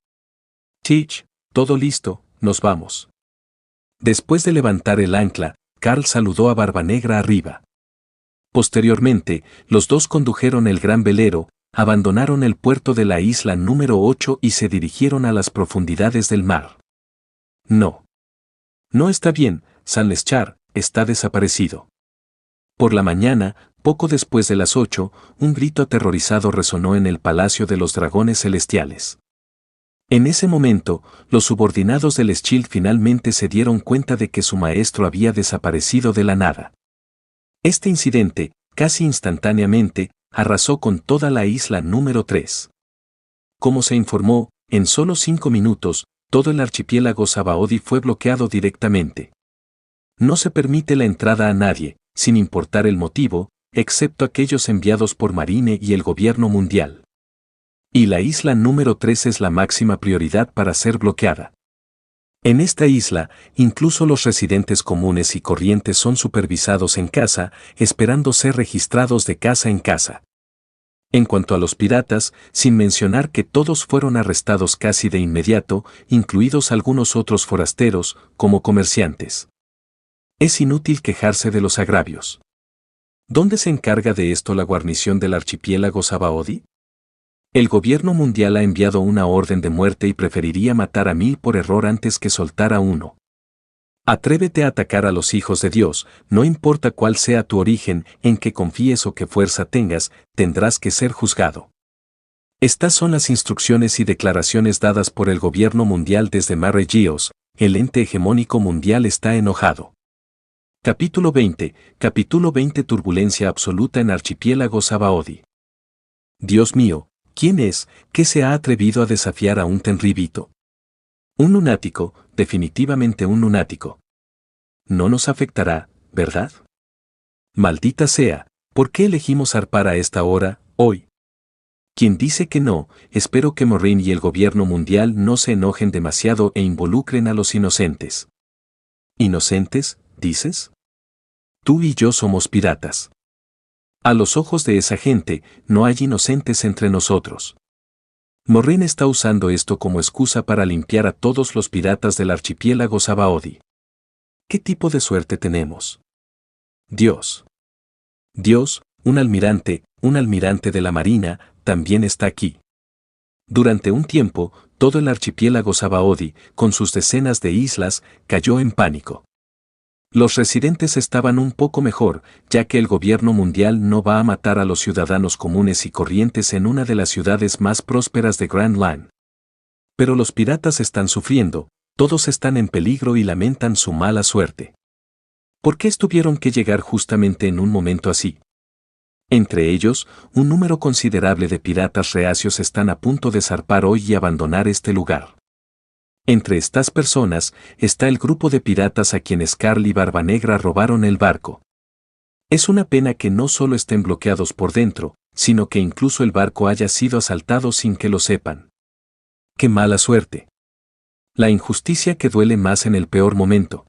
Teach, todo listo, nos vamos. Después de levantar el ancla, Carl saludó a Barbanegra arriba. Posteriormente, los dos condujeron el gran velero, abandonaron el puerto de la isla número 8 y se dirigieron a las profundidades del mar. No. No está bien, San Leschar está desaparecido. Por la mañana, poco después de las 8, un grito aterrorizado resonó en el Palacio de los Dragones Celestiales. En ese momento, los subordinados del Schild finalmente se dieron cuenta de que su maestro había desaparecido de la nada. Este incidente, casi instantáneamente, arrasó con toda la isla número 3. Como se informó, en solo 5 minutos, todo el archipiélago Sabaody fue bloqueado directamente. No se permite la entrada a nadie, sin importar el motivo, excepto aquellos enviados por Marine y el gobierno mundial. Y la isla número 3 es la máxima prioridad para ser bloqueada. En esta isla, incluso los residentes comunes y corrientes son supervisados en casa, esperando ser registrados de casa en casa. En cuanto a los piratas, sin mencionar que todos fueron arrestados casi de inmediato, incluidos algunos otros forasteros, como comerciantes. Es inútil quejarse de los agravios. ¿Dónde se encarga de esto la guarnición del archipiélago Sabaody? El gobierno mundial ha enviado una orden de muerte y preferiría matar a 1000 por error antes que soltar a uno. Atrévete a atacar a los hijos de Dios, no importa cuál sea tu origen, en qué confíes o qué fuerza tengas, tendrás que ser juzgado. Estas son las instrucciones y declaraciones dadas por el gobierno mundial desde Mare Geos, el ente hegemónico mundial está enojado. Capítulo 20, Capítulo 20 Turbulencia absoluta en archipiélago Sabaody. Dios mío, ¿quién es, que se ha atrevido a desafiar a un Tenryubito? Un lunático, definitivamente un lunático. No nos afectará, ¿verdad? Maldita sea, ¿por qué elegimos zarpar a esta hora, hoy? Quien dice que no, espero que Moraine y el gobierno mundial no se enojen demasiado e involucren a los inocentes. ¿Inocentes, dices? Tú y yo somos piratas. A los ojos de esa gente, no hay inocentes entre nosotros. Moraine está usando esto como excusa para limpiar a todos los piratas del archipiélago Sabaody. ¿Qué tipo de suerte tenemos? Dios. Dios, un almirante de la Marina, también está aquí. Durante un tiempo, todo el archipiélago Sabaody, con sus decenas de islas, cayó en pánico. Los residentes estaban un poco mejor, ya que el gobierno mundial no va a matar a los ciudadanos comunes y corrientes en una de las ciudades más prósperas de Grand Line. Pero los piratas están sufriendo, todos están en peligro y lamentan su mala suerte. ¿Por qué tuvieron que llegar justamente en un momento así? Entre ellos, un número considerable de piratas reacios están a punto de zarpar hoy y abandonar este lugar. Entre estas personas está el grupo de piratas a quienes Carl y Barbanegra robaron el barco. Es una pena que no solo estén bloqueados por dentro, sino que incluso el barco haya sido asaltado sin que lo sepan. ¡Qué mala suerte! La injusticia que duele más en el peor momento.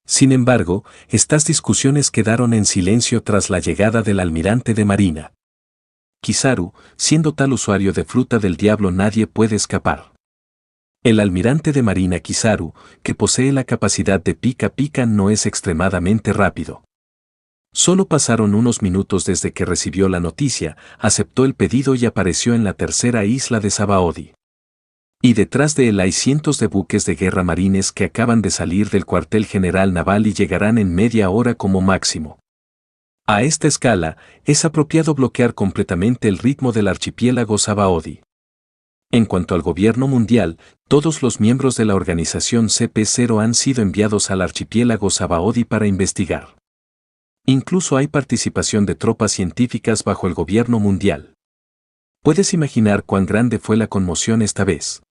Sin embargo, estas discusiones quedaron en silencio tras la llegada del almirante de marina. Kizaru, siendo tal usuario de fruta del diablo, nadie puede escapar. El almirante de marina Kizaru, que posee la capacidad de pica pica, no es extremadamente rápido. Solo pasaron unos minutos desde que recibió la noticia, aceptó el pedido y apareció en la tercera isla de Sabaody. Y detrás de él hay cientos de buques de guerra marines que acaban de salir del cuartel general naval y llegarán en media hora como máximo. A esta escala, es apropiado bloquear completamente el ritmo del archipiélago Sabaody. En cuanto al gobierno mundial, todos los miembros de la organización CP0 han sido enviados al archipiélago Sabaody para investigar. Incluso hay participación de tropas científicas bajo el gobierno mundial. ¿Puedes imaginar cuán grande fue la conmoción esta vez?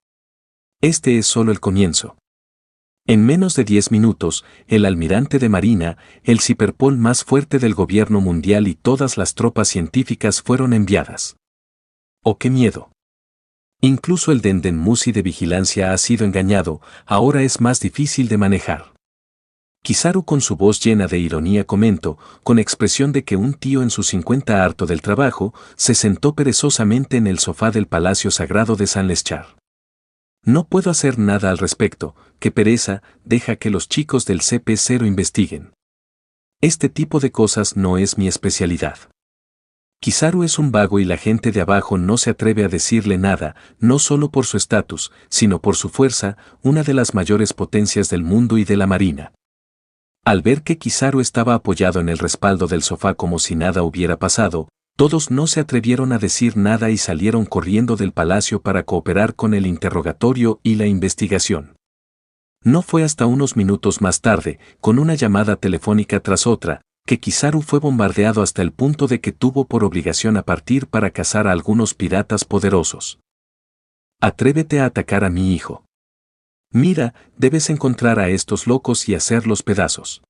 Este es solo el comienzo. En menos de 10 minutos, el almirante de Marina, el Ciperpol más fuerte del gobierno mundial y todas las tropas científicas fueron enviadas. ¡Oh, qué miedo! Incluso el Denden Musi de vigilancia ha sido engañado, ahora es más difícil de manejar. Kizaru con su voz llena de ironía comentó, con expresión de que un tío en sus 50 harto del trabajo, se sentó perezosamente en el sofá del Palacio Sagrado de San Leschar. No puedo hacer nada al respecto, qué pereza, deja que los chicos del CP0 investiguen. Este tipo de cosas no es mi especialidad. Kizaru es un vago y la gente de abajo no se atreve a decirle nada, no solo por su estatus, sino por su fuerza, una de las mayores potencias del mundo y de la marina. Al ver que Kizaru estaba apoyado en el respaldo del sofá como si nada hubiera pasado, todos no se atrevieron a decir nada y salieron corriendo del palacio para cooperar con el interrogatorio y la investigación. No fue hasta unos minutos más tarde, con una llamada telefónica tras otra, que Kizaru fue bombardeado hasta el punto de que tuvo por obligación a partir para cazar a algunos piratas poderosos. Atrévete a atacar a mi hijo. Mira, debes encontrar a estos locos y hacerlos pedazos.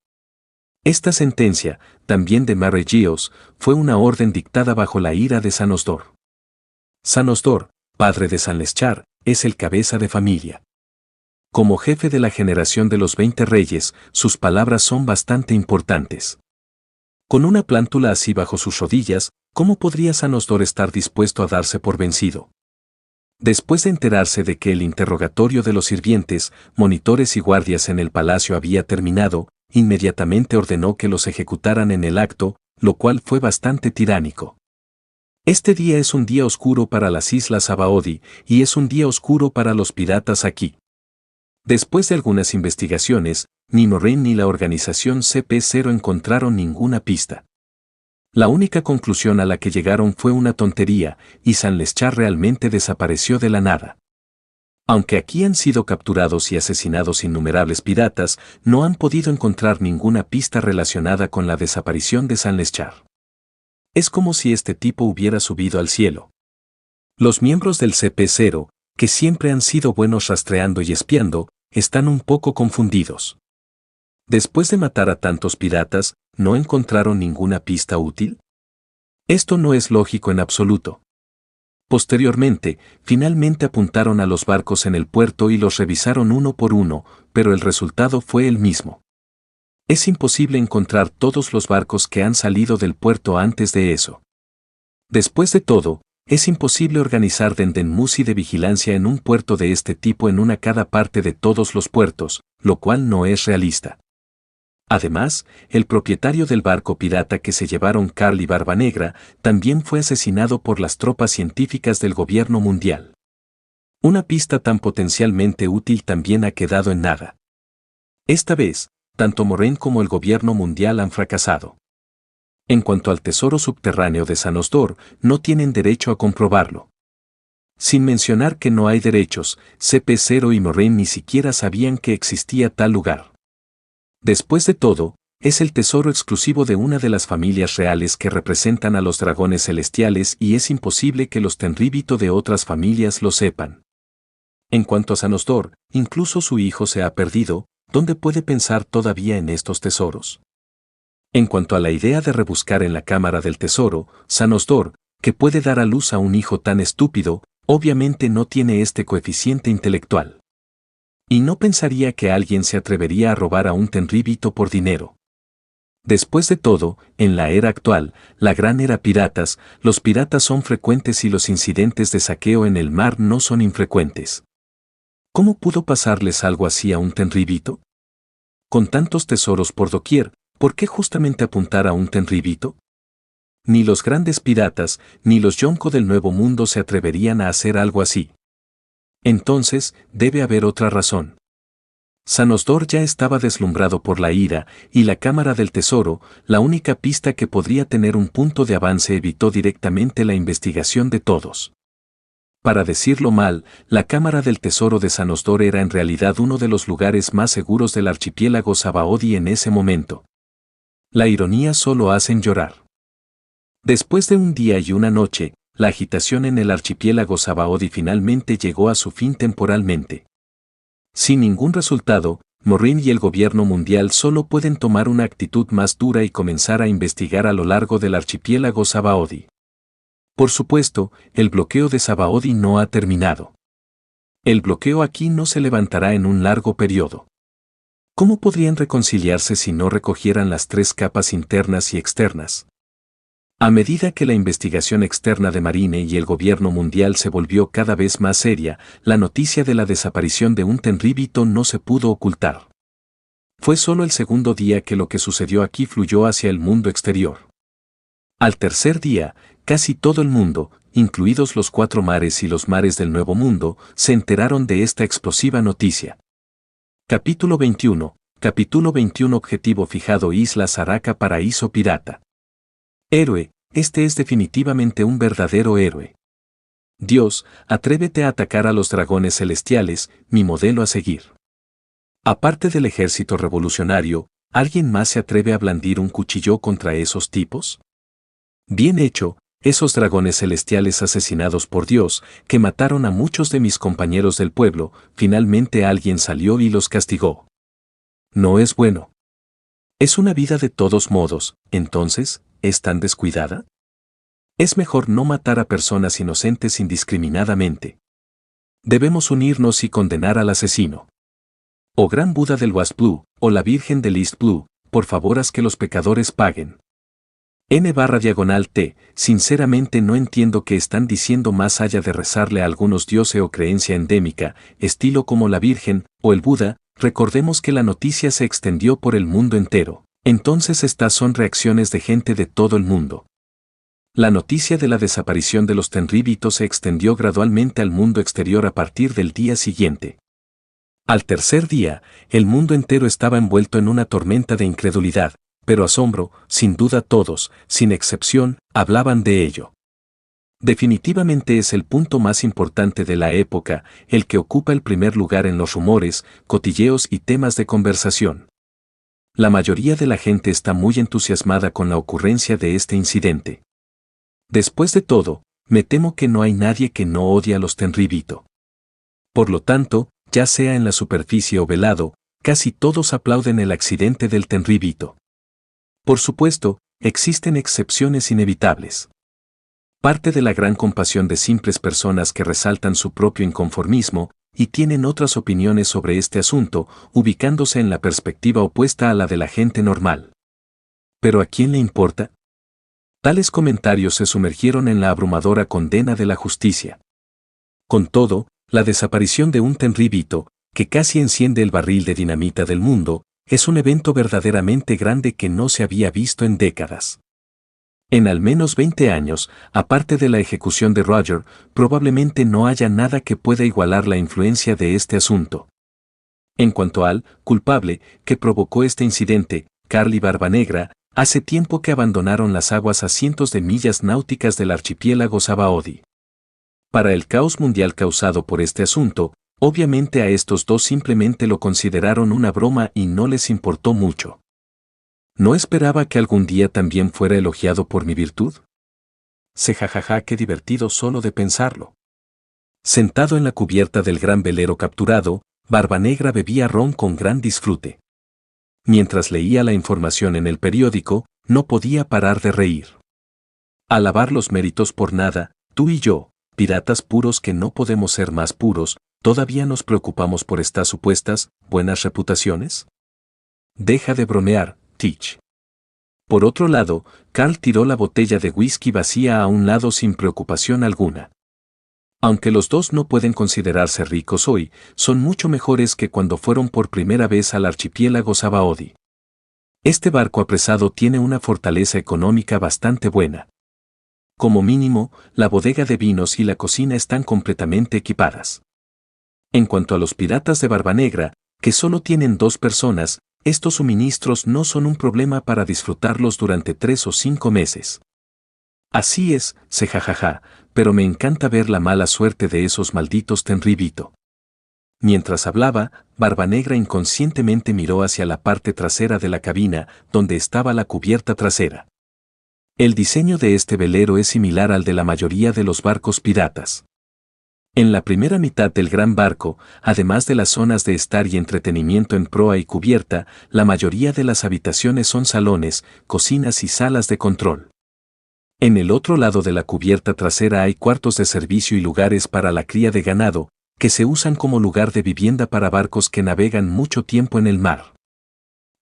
Esta sentencia, también de Marregios, fue una orden dictada bajo la ira de San Osdor. San Osdor, padre de San Leschar, es el cabeza de familia. Como jefe de la generación de los 20 reyes, sus palabras son bastante importantes. Con una plántula así bajo sus rodillas, ¿cómo podría San Osdor estar dispuesto a darse por vencido? Después de enterarse de que el interrogatorio de los sirvientes, monitores y guardias en el palacio había terminado, inmediatamente ordenó que los ejecutaran en el acto, lo cual fue bastante tiránico. Este día es un día oscuro para las islas Sabaody, y es un día oscuro para los piratas aquí. Después de algunas investigaciones, ni Moraine ni la organización CP0 encontraron ninguna pista. La única conclusión a la que llegaron fue una tontería, y San Leschar realmente desapareció de la nada. Aunque aquí han sido capturados y asesinados innumerables piratas, no han podido encontrar ninguna pista relacionada con la desaparición de San Leschar. Es como si este tipo hubiera subido al cielo. Los miembros del CP0, que siempre han sido buenos rastreando y espiando, están un poco confundidos. Después de matar a tantos piratas, ¿no encontraron ninguna pista útil? Esto no es lógico en absoluto. Posteriormente, finalmente apuntaron a los barcos en el puerto y los revisaron uno por uno, pero el resultado fue el mismo. Es imposible encontrar todos los barcos que han salido del puerto antes de eso. Después de todo, es imposible organizar Denden Musi de vigilancia en un puerto de este tipo en una cada parte de todos los puertos, lo cual no es realista. Además, el propietario del barco pirata que se llevaron Carl y Barbanegra también fue asesinado por las tropas científicas del gobierno mundial. Una pista tan potencialmente útil también ha quedado en nada. Esta vez, tanto Moraine como el gobierno mundial han fracasado. En cuanto al tesoro subterráneo de San Osdor, no tienen derecho a comprobarlo. Sin mencionar que no hay derechos, CP0 y Moraine ni siquiera sabían que existía tal lugar. Después de todo, es el tesoro exclusivo de una de las familias reales que representan a los dragones celestiales y es imposible que los Tenryubito de otras familias lo sepan. En cuanto a San Osdor, incluso su hijo se ha perdido, ¿dónde puede pensar todavía en estos tesoros? En cuanto a la idea de rebuscar en la cámara del tesoro, San Osdor, que puede dar a luz a un hijo tan estúpido, obviamente no tiene este coeficiente intelectual. Y no pensaría que alguien se atrevería a robar a un Tenryubito por dinero. Después de todo, en la era actual, la gran era piratas, los piratas son frecuentes y los incidentes de saqueo en el mar no son infrecuentes. ¿Cómo pudo pasarles algo así a un Tenryubito? Con tantos tesoros por doquier, ¿por qué justamente apuntar a un Tenryubito? Ni los grandes piratas, ni los Yonko del Nuevo Mundo se atreverían a hacer algo así. Entonces, debe haber otra razón. San Osdor ya estaba deslumbrado por la ira, y la cámara del tesoro, la única pista que podría tener un punto de avance, evitó directamente la investigación de todos. Para decirlo mal, la Cámara del Tesoro de San Osdor era en realidad uno de los lugares más seguros del archipiélago Sabaody en ese momento. La ironía solo hacen llorar. Después de un día y una noche, la agitación en el archipiélago Sabaody finalmente llegó a su fin temporalmente. Sin ningún resultado, Morin y el gobierno mundial solo pueden tomar una actitud más dura y comenzar a investigar a lo largo del archipiélago Sabaody. Por supuesto, el bloqueo de Sabaody no ha terminado. El bloqueo aquí no se levantará en un largo periodo. ¿Cómo podrían reconciliarse si no recogieran las tres capas internas y externas? A medida que la investigación externa de Marine y el gobierno mundial se volvió cada vez más seria, la noticia de la desaparición de un Tenryubito no se pudo ocultar. Fue solo el segundo día que lo que sucedió aquí fluyó hacia el mundo exterior. Al tercer día, casi todo el mundo, incluidos los 4 mares y los mares del Nuevo Mundo, se enteraron de esta explosiva noticia. Capítulo 21. Capítulo 21. Objetivo fijado: Isla Saraka, paraíso pirata. Héroe, este es definitivamente un verdadero héroe. Dios, atrévete a atacar a los dragones celestiales, mi modelo a seguir. Aparte del ejército revolucionario, ¿alguien más se atreve a blandir un cuchillo contra esos tipos? Bien hecho, esos dragones celestiales asesinados por Dios, que mataron a muchos de mis compañeros del pueblo, finalmente alguien salió y los castigó. No es bueno. Es una vida de todos modos, entonces, ¿es tan descuidada? Es mejor no matar a personas inocentes indiscriminadamente. Debemos unirnos y condenar al asesino. Oh gran Buda del West Blue, o la Virgen del East Blue, por favor haz que los pecadores paguen. N/T, sinceramente no entiendo qué están diciendo más allá de rezarle a algunos dioses o creencia endémica, estilo como la Virgen, o el Buda. Recordemos que la noticia se extendió por el mundo entero. Entonces estas son reacciones de gente de todo el mundo. La noticia de la desaparición de los Tenryubitos se extendió gradualmente al mundo exterior a partir del día siguiente. Al tercer día, el mundo entero estaba envuelto en una tormenta de incredulidad, pero asombro, sin duda todos, sin excepción, hablaban de ello. Definitivamente es el punto más importante de la época, el que ocupa el primer lugar en los rumores, cotilleos y temas de conversación. La mayoría de la gente está muy entusiasmada con la ocurrencia de este incidente. Después de todo, me temo que no hay nadie que no odie a los Tenryubito. Por lo tanto, ya sea en la superficie o velado, casi todos aplauden el accidente del Tenryubito. Por supuesto, existen excepciones inevitables. Parte de la gran compasión de simples personas que resaltan su propio inconformismo y tienen otras opiniones sobre este asunto, ubicándose en la perspectiva opuesta a la de la gente normal. ¿Pero a quién le importa? Tales comentarios se sumergieron en la abrumadora condena de la justicia. Con todo, la desaparición de un Tenryubito, que casi enciende el barril de dinamita del mundo, es un evento verdaderamente grande que no se había visto en décadas. En al menos 20 años, aparte de la ejecución de Roger, probablemente no haya nada que pueda igualar la influencia de este asunto. En cuanto al culpable que provocó este incidente, Carl y Barbanegra, hace tiempo que abandonaron las aguas a cientos de millas náuticas del archipiélago Sabaody. Para el caos mundial causado por este asunto, obviamente a estos dos simplemente lo consideraron una broma y no les importó mucho. ¿No esperaba que algún día también fuera elogiado por mi virtud? Jajaja, qué divertido solo de pensarlo. Sentado en la cubierta del gran velero capturado, Barbanegra bebía ron con gran disfrute. Mientras leía la información en el periódico, no podía parar de reír. Alabar los méritos por nada, tú y yo, piratas puros que no podemos ser más puros, ¿todavía nos preocupamos por estas supuestas buenas reputaciones? Deja de bromear, Teach. Por otro lado, Carl tiró la botella de whisky vacía a un lado sin preocupación alguna. Aunque los dos no pueden considerarse ricos hoy, son mucho mejores que cuando fueron por primera vez al archipiélago Sabaody. Este barco apresado tiene una fortaleza económica bastante buena. Como mínimo, la bodega de vinos y la cocina están completamente equipadas. En cuanto a los piratas de Barbanegra, que solo tienen 2 personas, estos suministros no son un problema para disfrutarlos durante 3 o 5 meses. Así es, se jajaja, pero me encanta ver la mala suerte de esos malditos Tenryubito. Mientras hablaba, Barbanegra inconscientemente miró hacia la parte trasera de la cabina, donde estaba la cubierta trasera. El diseño de este velero es similar al de la mayoría de los barcos piratas. En la primera mitad del gran barco, además de las zonas de estar y entretenimiento en proa y cubierta, la mayoría de las habitaciones son salones, cocinas y salas de control. En el otro lado de la cubierta trasera hay cuartos de servicio y lugares para la cría de ganado, que se usan como lugar de vivienda para barcos que navegan mucho tiempo en el mar.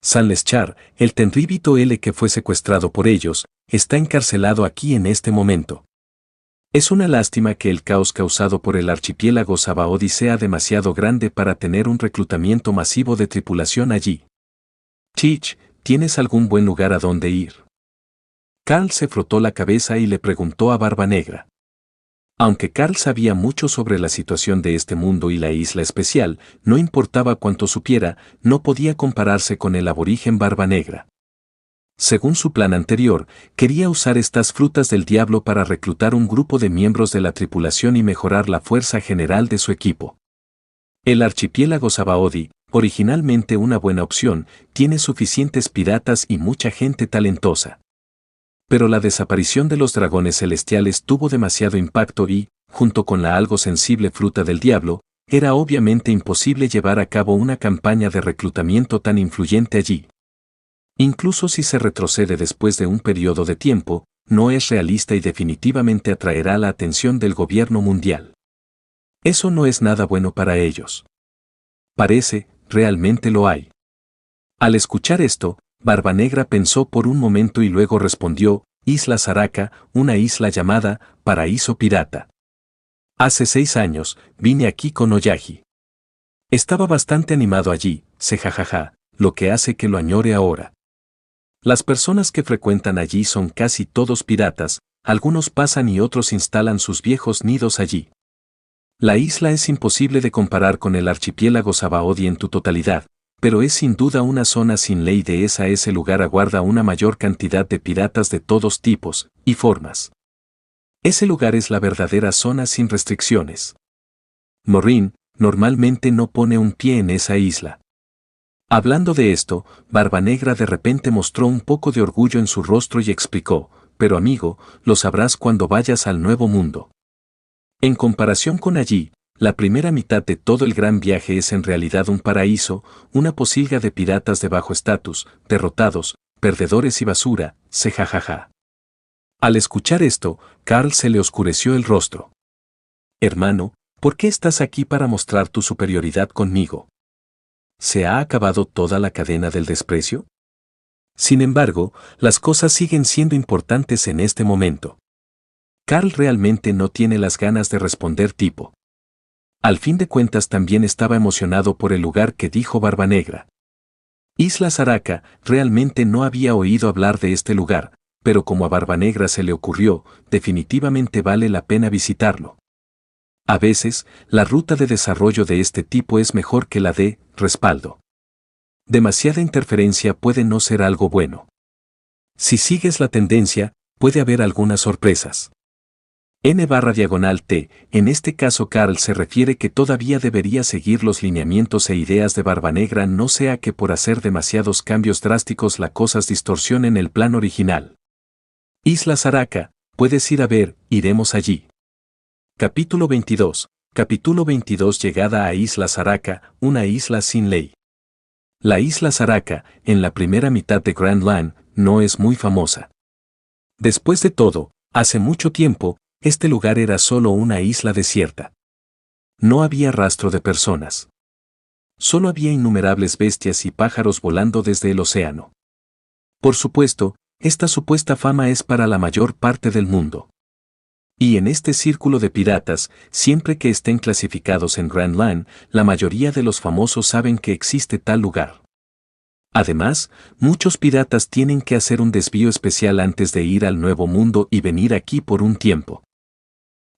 San Leschar, el Tenryubito L que fue secuestrado por ellos, está encarcelado aquí en este momento. Es una lástima que el caos causado por el archipiélago Sabaody sea demasiado grande para tener un reclutamiento masivo de tripulación allí. Chich, ¿tienes algún buen lugar a donde ir? Carl se frotó la cabeza y le preguntó a Barbanegra. Aunque Carl sabía mucho sobre la situación de este mundo y la isla especial, no importaba cuánto supiera, no podía compararse con el aborigen Barbanegra. Según su plan anterior, quería usar estas frutas del diablo para reclutar un grupo de miembros de la tripulación y mejorar la fuerza general de su equipo. El archipiélago Sabaody, originalmente una buena opción, tiene suficientes piratas y mucha gente talentosa. Pero la desaparición de los dragones celestiales tuvo demasiado impacto y, junto con la algo sensible fruta del diablo, era obviamente imposible llevar a cabo una campaña de reclutamiento tan influyente allí. Incluso si se retrocede después de un periodo de tiempo, no es realista y definitivamente atraerá la atención del gobierno mundial. Eso no es nada bueno para ellos. Parece, realmente lo hay. Al escuchar esto, Barbanegra pensó por un momento y luego respondió, Isla Saraka, una isla llamada Paraíso Pirata. Hace 6 años, vine aquí con Oyagi. Estaba bastante animado allí, se jajaja, lo que hace que lo añore ahora. Las personas que frecuentan allí son casi todos piratas, algunos pasan y otros instalan sus viejos nidos allí. La isla es imposible de comparar con el archipiélago Sabaody en tu totalidad, pero es sin duda una zona sin ley de ese lugar aguarda una mayor cantidad de piratas de todos tipos y formas. Ese lugar es la verdadera zona sin restricciones. Morin normalmente no pone un pie en esa isla. Hablando de esto, Barbanegra de repente mostró un poco de orgullo en su rostro y explicó, pero amigo, lo sabrás cuando vayas al Nuevo Mundo. En comparación con allí, la primera mitad de todo el gran viaje es en realidad un paraíso, una posilga de piratas de bajo estatus, derrotados, perdedores y basura, se jajaja. Al escuchar esto, Carl se le oscureció el rostro. Hermano, ¿por qué estás aquí para mostrar tu superioridad conmigo? ¿Se ha acabado toda la cadena del desprecio? Sin embargo, las cosas siguen siendo importantes en este momento. Carl realmente no tiene las ganas de responder tipo. Al fin de cuentas también estaba emocionado por el lugar que dijo Barbanegra. Isla Saraka, realmente no había oído hablar de este lugar, pero como a Barbanegra se le ocurrió, definitivamente vale la pena visitarlo. A veces, la ruta de desarrollo de este tipo es mejor que la de respaldo. Demasiada interferencia puede no ser algo bueno. Si sigues la tendencia, puede haber algunas sorpresas. N/T, en este caso Carl se refiere que todavía debería seguir los lineamientos e ideas de Barbanegra, no sea que por hacer demasiados cambios drásticos las cosas distorsionen el plan original. Isla Saraka, puedes ir a ver, iremos allí. Capítulo 22. Capítulo 22. Llegada a Isla Saraka, una isla sin ley. La isla Saraka, en la primera mitad de Grand Line, no es muy famosa. Después de todo, hace mucho tiempo, este lugar era solo una isla desierta. No había rastro de personas. Solo había innumerables bestias y pájaros volando desde el océano. Por supuesto, esta supuesta fama es para la mayor parte del mundo. Y en este círculo de piratas, siempre que estén clasificados en Grand Line, la mayoría de los famosos saben que existe tal lugar. Además, muchos piratas tienen que hacer un desvío especial antes de ir al Nuevo Mundo y venir aquí por un tiempo.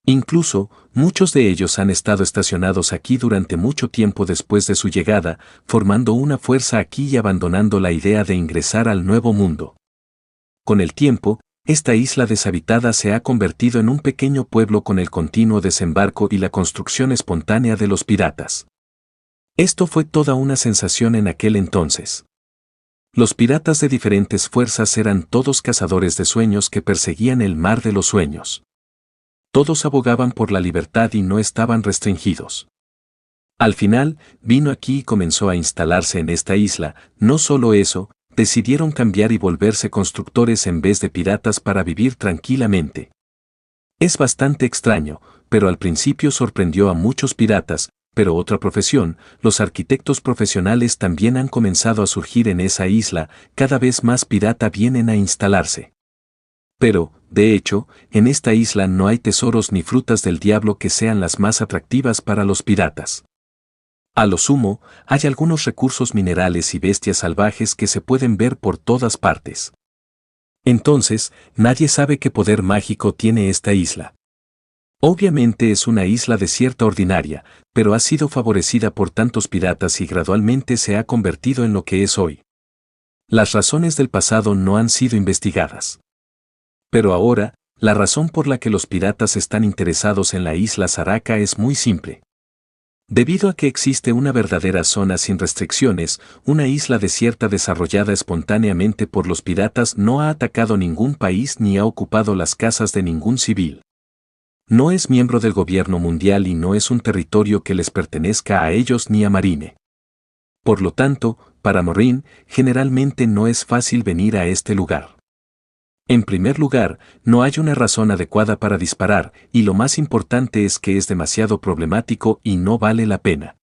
Incluso, muchos de ellos han estado estacionados aquí durante mucho tiempo después de su llegada, formando una fuerza aquí y abandonando la idea de ingresar al Nuevo Mundo. Con el tiempo, Esta isla deshabitada se ha convertido en un pequeño pueblo con el continuo desembarco y la construcción espontánea de los piratas. Esto fue toda una sensación en aquel entonces. Los piratas de diferentes fuerzas eran todos cazadores de sueños que perseguían el mar de los sueños. Todos abogaban por la libertad y no estaban restringidos. Al final, vino aquí y comenzó a instalarse en esta isla. No solo eso, decidieron cambiar y volverse constructores en vez de piratas para vivir tranquilamente. Es bastante extraño, pero al principio sorprendió a muchos piratas, pero otra profesión, los arquitectos profesionales también han comenzado a surgir en esa isla, cada vez más pirata vienen a instalarse. Pero, de hecho, en esta isla no hay tesoros ni frutas del diablo que sean las más atractivas para los piratas. A lo sumo, hay algunos recursos minerales y bestias salvajes que se pueden ver por todas partes. Entonces, nadie sabe qué poder mágico tiene esta isla. Obviamente es una isla desierta ordinaria, pero ha sido favorecida por tantos piratas y gradualmente se ha convertido en lo que es hoy. Las razones del pasado no han sido investigadas. Pero ahora, la razón por la que los piratas están interesados en la isla Saraka es muy simple. Debido a que existe una verdadera zona sin restricciones, una isla desierta desarrollada espontáneamente por los piratas no ha atacado ningún país ni ha ocupado las casas de ningún civil. No es miembro del gobierno mundial y no es un territorio que les pertenezca a ellos ni a Marine. Por lo tanto, para Marine, generalmente no es fácil venir a este lugar. En primer lugar, no hay una razón adecuada para disparar, y lo más importante es que es demasiado problemático y no vale la pena.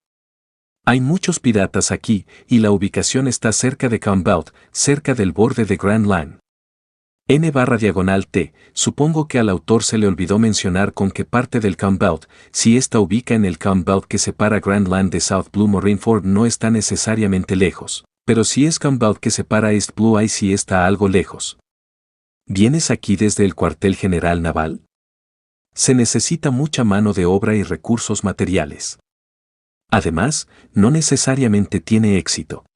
Hay muchos piratas aquí, y la ubicación está cerca de Cambout, cerca del borde de Grand Line. N/T, supongo que al autor se le olvidó mencionar con qué parte del Cambout, si esta ubica en el Cambout que separa Grand Line de South Blue Marineford no está necesariamente lejos, pero si es Cambout que separa East Blue Eye sí está algo lejos. ¿Vienes aquí desde el cuartel general naval? Se necesita mucha mano de obra y recursos materiales. Además, no necesariamente tiene éxito.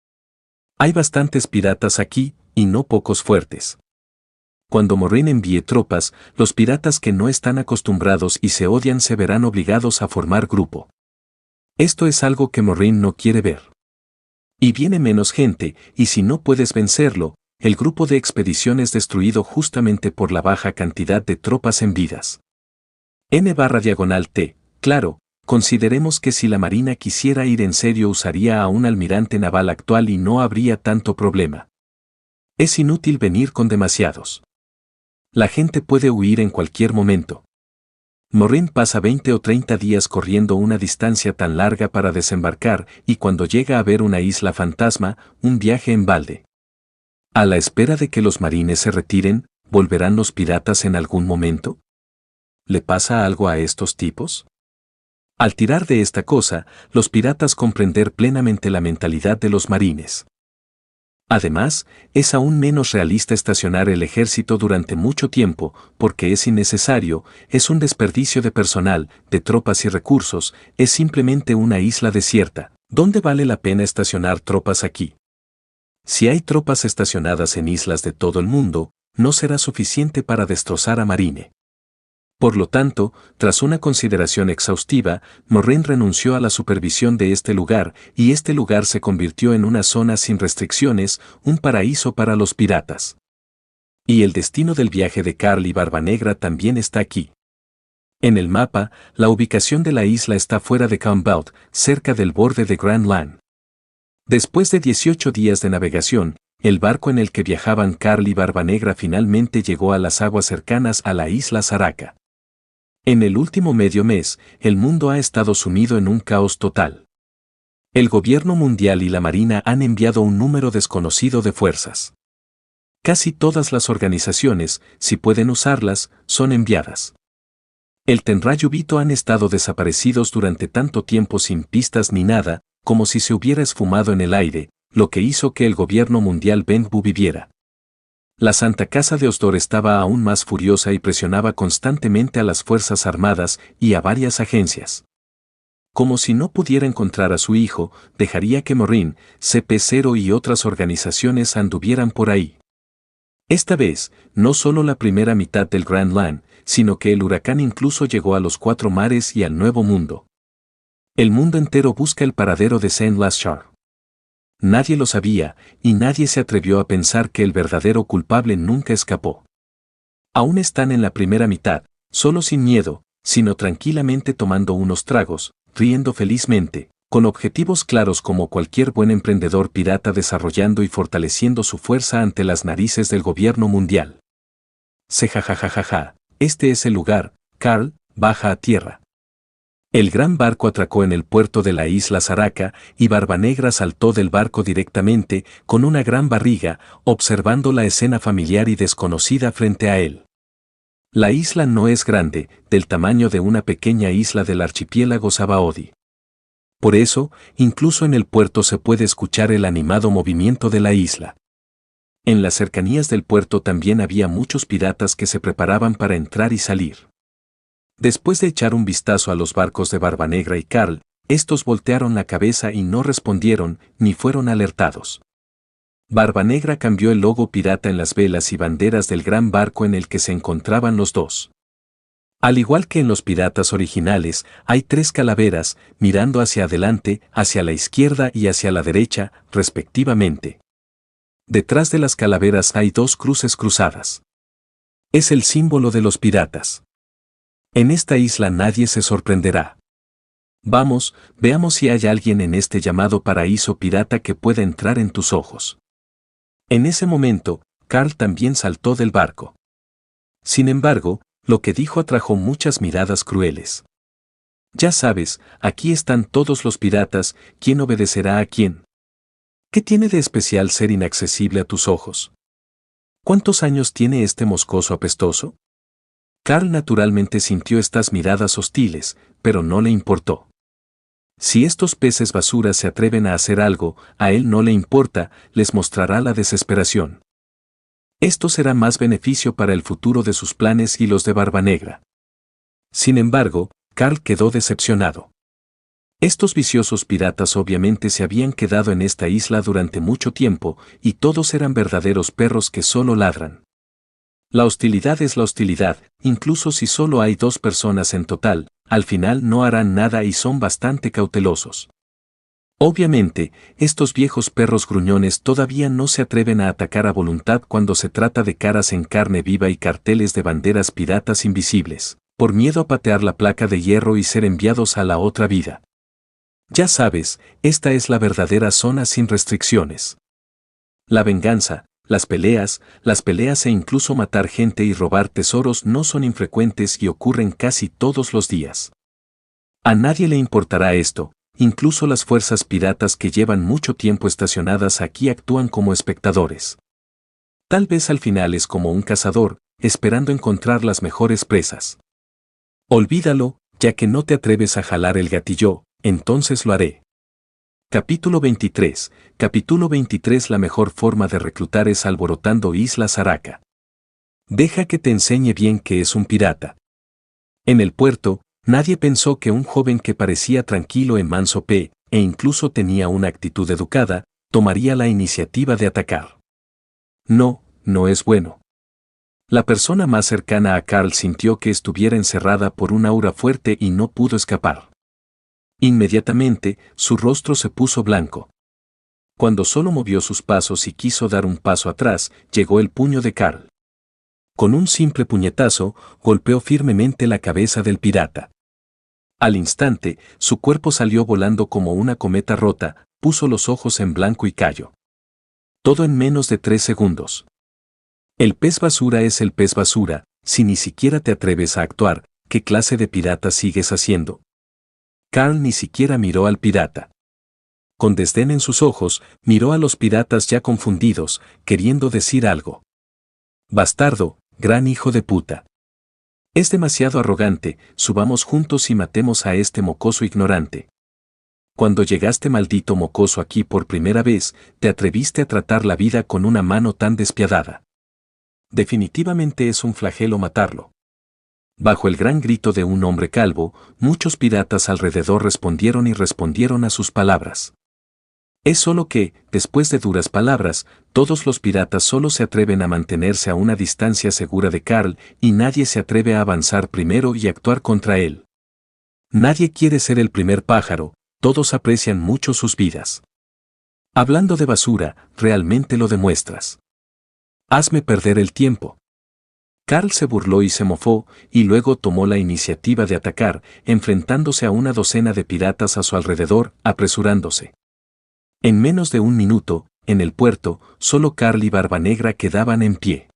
Hay bastantes piratas aquí, y no pocos fuertes. Cuando Marine envíe tropas, los piratas que no están acostumbrados y se odian se verán obligados a formar grupo. Esto es algo que Marine no quiere ver. Y viene menos gente, y si no puedes vencerlo, el grupo de expedición es destruido justamente por la baja cantidad de tropas enviadas. N/T, claro, consideremos que si la Marina quisiera ir en serio usaría a un almirante naval actual y no habría tanto problema. Es inútil venir con demasiados. La gente puede huir en cualquier momento. Marine pasa 20 o 30 días corriendo una distancia tan larga para desembarcar y cuando llega a ver una isla fantasma, un viaje en balde. A la espera de que los marines se retiren, ¿volverán los piratas en algún momento? ¿Le pasa algo a estos tipos? Al tirar de esta cosa, los piratas comprender plenamente la mentalidad de los marines. Además, es aún menos realista estacionar el ejército durante mucho tiempo, porque es innecesario, es un desperdicio de personal, de tropas y recursos, es simplemente una isla desierta. ¿Dónde vale la pena estacionar tropas aquí? Si hay tropas estacionadas en islas de todo el mundo, no será suficiente para destrozar a Marine. Por lo tanto, tras una consideración exhaustiva, Marine renunció a la supervisión de este lugar y este lugar se convirtió en una zona sin restricciones, un paraíso para los piratas. Y el destino del viaje de Carl y Barbanegra también está aquí. En el mapa, la ubicación de la isla está fuera de Cambout, cerca del borde de Grand Line. Después de 18 días de navegación, el barco en el que viajaban Carl y Barbanegra finalmente llegó a las aguas cercanas a la isla Saraka. En el último medio mes, el mundo ha estado sumido en un caos total. El gobierno mundial y la marina han enviado un número desconocido de fuerzas. Casi todas las organizaciones, si pueden usarlas, son enviadas. El Tenryubito han estado desaparecidos durante tanto tiempo sin pistas ni nada, como si se hubiera esfumado en el aire, lo que hizo que el gobierno mundial Benbu viviera. La Santa Casa de Osdor estaba aún más furiosa y presionaba constantemente a las Fuerzas Armadas y a varias agencias. Como si no pudiera encontrar a su hijo, dejaría que Marine, CP0 y otras organizaciones anduvieran por ahí. Esta vez, no solo la primera mitad del Grand Line, sino que el huracán incluso llegó a los 4 mares y al Nuevo Mundo. El mundo entero busca el paradero de Saint-Lazare. Nadie lo sabía, y nadie se atrevió a pensar que el verdadero culpable nunca escapó. Aún están en la primera mitad, solo sin miedo, sino tranquilamente tomando unos tragos, riendo felizmente, con objetivos claros como cualquier buen emprendedor pirata desarrollando y fortaleciendo su fuerza ante las narices del gobierno mundial. Jajajajaja, este es el lugar, Carl, baja a tierra. El gran barco atracó en el puerto de la isla Zaraca y Barbanegra saltó del barco directamente, con una gran barriga, observando la escena familiar y desconocida frente a él. La isla no es grande, del tamaño de una pequeña isla del archipiélago Sabaody. Por eso, incluso en el puerto se puede escuchar el animado movimiento de la isla. En las cercanías del puerto también había muchos piratas que se preparaban para entrar y salir. Después de echar un vistazo a los barcos de Barbanegra y Carl, estos voltearon la cabeza y no respondieron, ni fueron alertados. Barbanegra cambió el logo pirata en las velas y banderas del gran barco en el que se encontraban los dos. Al igual que en los piratas originales, hay 3 calaveras, mirando hacia adelante, hacia la izquierda y hacia la derecha, respectivamente. Detrás de las calaveras hay 2 cruces cruzadas. Es el símbolo de los piratas. En esta isla nadie se sorprenderá. Vamos, veamos si hay alguien en este llamado paraíso pirata que pueda entrar en tus ojos. En ese momento, Carl también saltó del barco. Sin embargo, lo que dijo atrajo muchas miradas crueles. Ya sabes, aquí están todos los piratas, ¿quién obedecerá a quién? ¿Qué tiene de especial ser inaccesible a tus ojos? ¿Cuántos años tiene este moscoso apestoso? Carl naturalmente sintió estas miradas hostiles, pero no le importó. Si estos peces basura se atreven a hacer algo, a él no le importa, les mostrará la desesperación. Esto será más beneficio para el futuro de sus planes y los de Barbanegra. Sin embargo, Carl quedó decepcionado. Estos viciosos piratas obviamente se habían quedado en esta isla durante mucho tiempo, y todos eran verdaderos perros que solo ladran. La hostilidad es la hostilidad, incluso si solo hay 2 personas en total, al final no harán nada y son bastante cautelosos. Obviamente, estos viejos perros gruñones todavía no se atreven a atacar a voluntad cuando se trata de caras en carne viva y carteles de banderas piratas invisibles, por miedo a patear la placa de hierro y ser enviados a la otra vida. Ya sabes, esta es la verdadera zona sin restricciones. La venganza, las peleas e incluso matar gente y robar tesoros no son infrecuentes y ocurren casi todos los días. A nadie le importará esto. Incluso las fuerzas piratas que llevan mucho tiempo estacionadas aquí actúan como espectadores. Tal vez al final es como un cazador, esperando encontrar las mejores presas. Olvídalo, ya que no te atreves a jalar el gatillo, entonces lo haré. Capítulo 23. Capítulo 23. La mejor forma de reclutar es alborotando Isla Zaraca. Deja que te enseñe bien qué es un pirata. En el puerto, nadie pensó que un joven que parecía tranquilo en manso e incluso tenía una actitud educada, tomaría la iniciativa de atacar. No, no es bueno. La persona más cercana a Carl sintió que estuviera encerrada por un aura fuerte y no pudo escapar. Inmediatamente, su rostro se puso blanco. Cuando solo movió sus pasos y quiso dar un paso atrás, llegó el puño de Carl. Con un simple puñetazo, golpeó firmemente la cabeza del pirata. Al instante, su cuerpo salió volando como una cometa rota, puso los ojos en blanco y cayó. Todo en menos de 3 segundos. El pez basura es el pez basura, si ni siquiera te atreves a actuar, ¿qué clase de pirata sigues haciendo? Carl ni siquiera miró al pirata. Con desdén en sus ojos, miró a los piratas ya confundidos, queriendo decir algo. Bastardo, gran hijo de puta. Es demasiado arrogante, subamos juntos y matemos a este mocoso ignorante. Cuando llegaste maldito mocoso aquí por primera vez, te atreviste a tratar la vida con una mano tan despiadada. Definitivamente es un flagelo matarlo. Bajo el gran grito de un hombre calvo, muchos piratas alrededor respondieron a sus palabras. Es solo que, después de duras palabras, todos los piratas solo se atreven a mantenerse a una distancia segura de Carl y nadie se atreve a avanzar primero y actuar contra él. Nadie quiere ser el primer pájaro, todos aprecian mucho sus vidas. Hablando de basura, realmente lo demuestras. Hazme perder el tiempo. Carl se burló y se mofó, y luego tomó la iniciativa de atacar, enfrentándose a una docena de piratas a su alrededor, apresurándose. En menos de un minuto, en el puerto, solo Carl y Barbanegra quedaban en pie.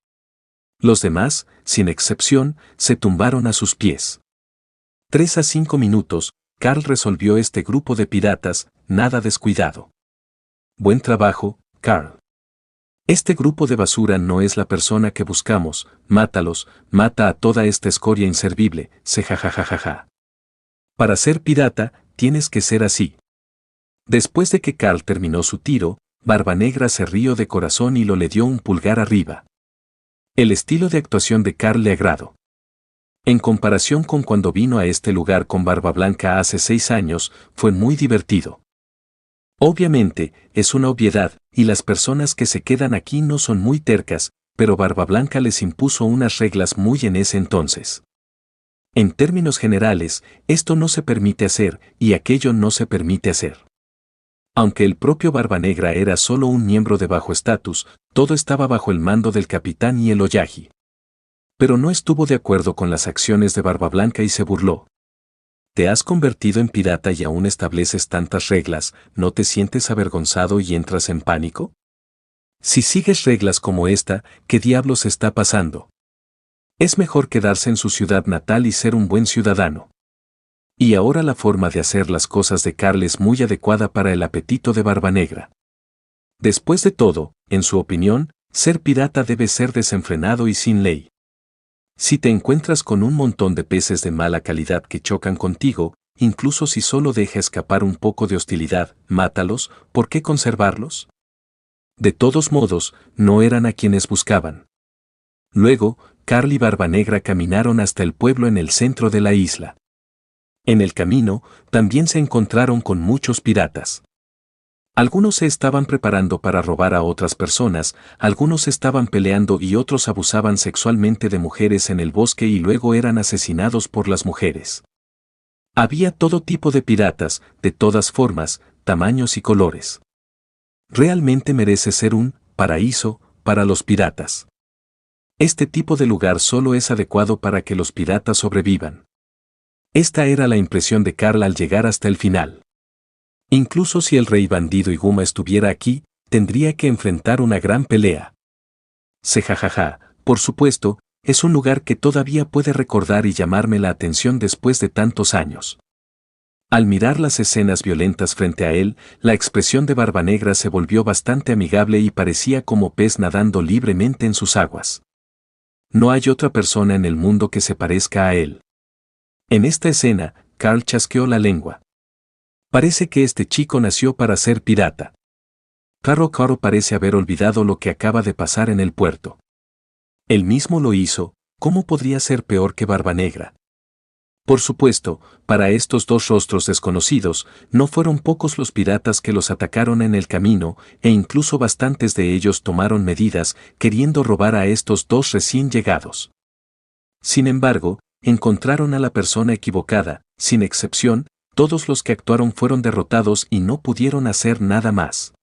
Los demás, sin excepción, se tumbaron a sus pies. 3 a 5 minutos, Carl resolvió este grupo de piratas, nada descuidado. Buen trabajo, Carl. Este grupo de basura no es la persona que buscamos, mátalos, mata a toda esta escoria inservible, se jajajajaja. Para ser pirata, tienes que ser así. Después de que Carl terminó su tiro, Barbanegra se rió de corazón y le dio un pulgar arriba. El estilo de actuación de Carl le agradó. En comparación con cuando vino a este lugar con Barba Blanca hace 6 años, fue muy divertido. Obviamente, es una obviedad, y las personas que se quedan aquí no son muy tercas, pero Barba Blanca les impuso unas reglas muy en ese entonces. En términos generales, esto no se permite hacer, y aquello no se permite hacer. Aunque el propio Barbanegra era solo un miembro de bajo estatus, todo estaba bajo el mando del capitán y el Oyaji. Pero no estuvo de acuerdo con las acciones de Barba Blanca y se burló. ¿Te has convertido en pirata y aún estableces tantas reglas, no te sientes avergonzado y entras en pánico? Si sigues reglas como esta, ¿qué diablos está pasando? Es mejor quedarse en su ciudad natal y ser un buen ciudadano. Y ahora la forma de hacer las cosas de Carl es muy adecuada para el apetito de Barbanegra. Después de todo, en su opinión, ser pirata debe ser desenfrenado y sin ley. Si te encuentras con un montón de peces de mala calidad que chocan contigo, incluso si solo deja escapar un poco de hostilidad, mátalos, ¿por qué conservarlos? De todos modos, no eran a quienes buscaban. Luego, Carl y Barbanegra caminaron hasta el pueblo en el centro de la isla. En el camino, también se encontraron con muchos piratas. Algunos se estaban preparando para robar a otras personas, algunos estaban peleando y otros abusaban sexualmente de mujeres en el bosque y luego eran asesinados por las mujeres. Había todo tipo de piratas, de todas formas, tamaños y colores. Realmente merece ser un paraíso para los piratas. Este tipo de lugar solo es adecuado para que los piratas sobrevivan. Esta era la impresión de Carl al llegar hasta el final. Incluso si el rey bandido Iguma estuviera aquí, tendría que enfrentar una gran pelea. Se jajaja, por supuesto, es un lugar que todavía puede recordar y llamarme la atención después de tantos años. Al mirar las escenas violentas frente a él, la expresión de Barbanegra se volvió bastante amigable y parecía como pez nadando libremente en sus aguas. No hay otra persona en el mundo que se parezca a él. En esta escena, Carl chasqueó la lengua. Parece que este chico nació para ser pirata. Caro parece haber olvidado lo que acaba de pasar en el puerto. Él mismo lo hizo, ¿cómo podría ser peor que Barbanegra? Por supuesto, para estos dos rostros desconocidos, no fueron pocos los piratas que los atacaron en el camino, e incluso bastantes de ellos tomaron medidas, queriendo robar a estos dos recién llegados. Sin embargo, encontraron a la persona equivocada, sin excepción, todos los que actuaron fueron derrotados y no pudieron hacer nada más.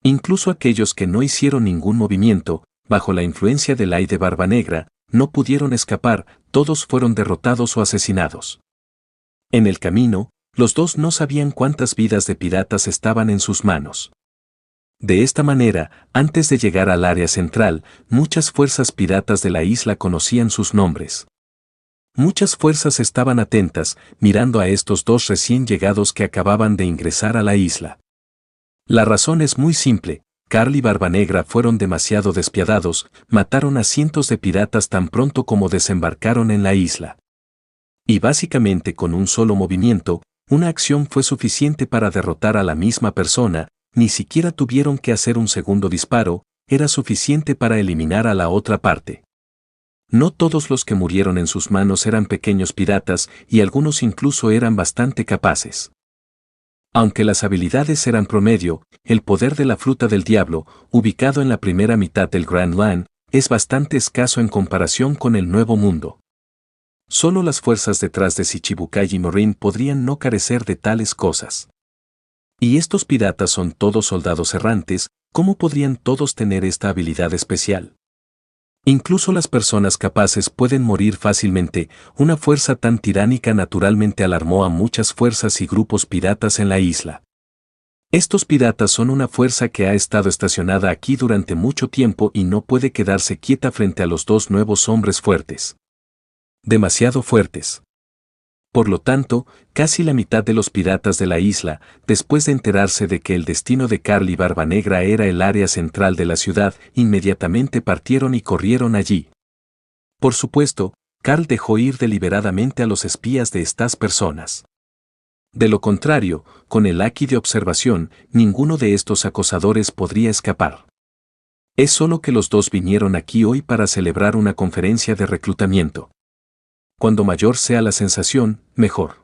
Incluso aquellos que no hicieron ningún movimiento, bajo la influencia del aire de Barbanegra, no pudieron escapar, todos fueron derrotados o asesinados. En el camino, los dos no sabían cuántas vidas de piratas estaban en sus manos. De esta manera, antes de llegar al área central, muchas fuerzas piratas de la isla conocían sus nombres. Muchas fuerzas estaban atentas, mirando a estos dos recién llegados que acababan de ingresar a la isla. La razón es muy simple, Carl y Barbanegra fueron demasiado despiadados, mataron a cientos de piratas tan pronto como desembarcaron en la isla. Y básicamente con un solo movimiento, una acción fue suficiente para derrotar a la misma persona, ni siquiera tuvieron que hacer un segundo disparo, era suficiente para eliminar a la otra parte. No todos los que murieron en sus manos eran pequeños piratas y algunos incluso eran bastante capaces. Aunque las habilidades eran promedio, el poder de la fruta del diablo, ubicado en la primera mitad del Grand Line, es bastante escaso en comparación con el Nuevo Mundo. Solo las fuerzas detrás de Shichibukai y Morin podrían no carecer de tales cosas. Y estos piratas son todos soldados errantes, ¿cómo podrían todos tener esta habilidad especial? Incluso las personas capaces pueden morir fácilmente. Una fuerza tan tiránica naturalmente alarmó a muchas fuerzas y grupos piratas en la isla. Estos piratas son una fuerza que ha estado estacionada aquí durante mucho tiempo y no puede quedarse quieta frente a los dos nuevos hombres fuertes. Demasiado fuertes. Por lo tanto, casi la mitad de los piratas de la isla, después de enterarse de que el destino de Carl y Barbanegra era el área central de la ciudad, inmediatamente partieron y corrieron allí. Por supuesto, Carl dejó ir deliberadamente a los espías de estas personas. De lo contrario, con el Aki de observación, ninguno de estos acosadores podría escapar. Es solo que los dos vinieron aquí hoy para celebrar una conferencia de reclutamiento. Cuando mayor sea la sensación, mejor.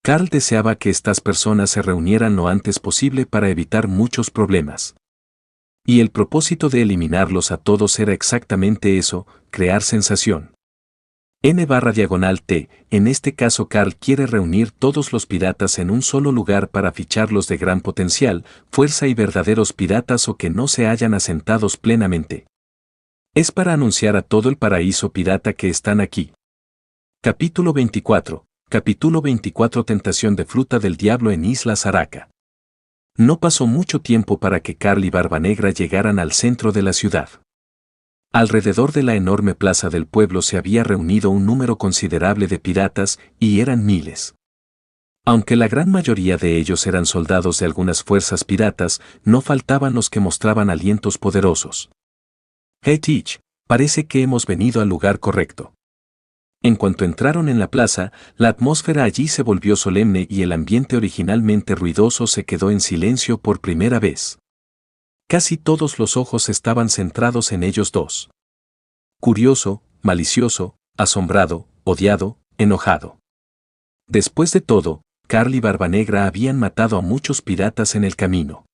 Carl deseaba que estas personas se reunieran lo antes posible para evitar muchos problemas. Y el propósito de eliminarlos a todos era exactamente eso, crear sensación. N/T, en este caso Carl quiere reunir todos los piratas en un solo lugar para ficharlos de gran potencial, fuerza y verdaderos piratas o que no se hayan asentados plenamente. Es para anunciar a todo el paraíso pirata que están aquí. Capítulo 24. Capítulo 24. Tentación de fruta del diablo en Isla Saraka. No pasó mucho tiempo para que Carl y Barbanegra llegaran al centro de la ciudad. Alrededor de la enorme plaza del pueblo se había reunido un número considerable de piratas, y eran miles. Aunque la gran mayoría de ellos eran soldados de algunas fuerzas piratas, no faltaban los que mostraban alientos poderosos. Hey Teach, parece que hemos venido al lugar correcto. En cuanto entraron en la plaza, la atmósfera allí se volvió solemne y el ambiente originalmente ruidoso se quedó en silencio por primera vez. Casi todos los ojos estaban centrados en ellos dos. Curioso, malicioso, asombrado, odiado, enojado. Después de todo, Carl y Barbanegra habían matado a muchos piratas en el camino.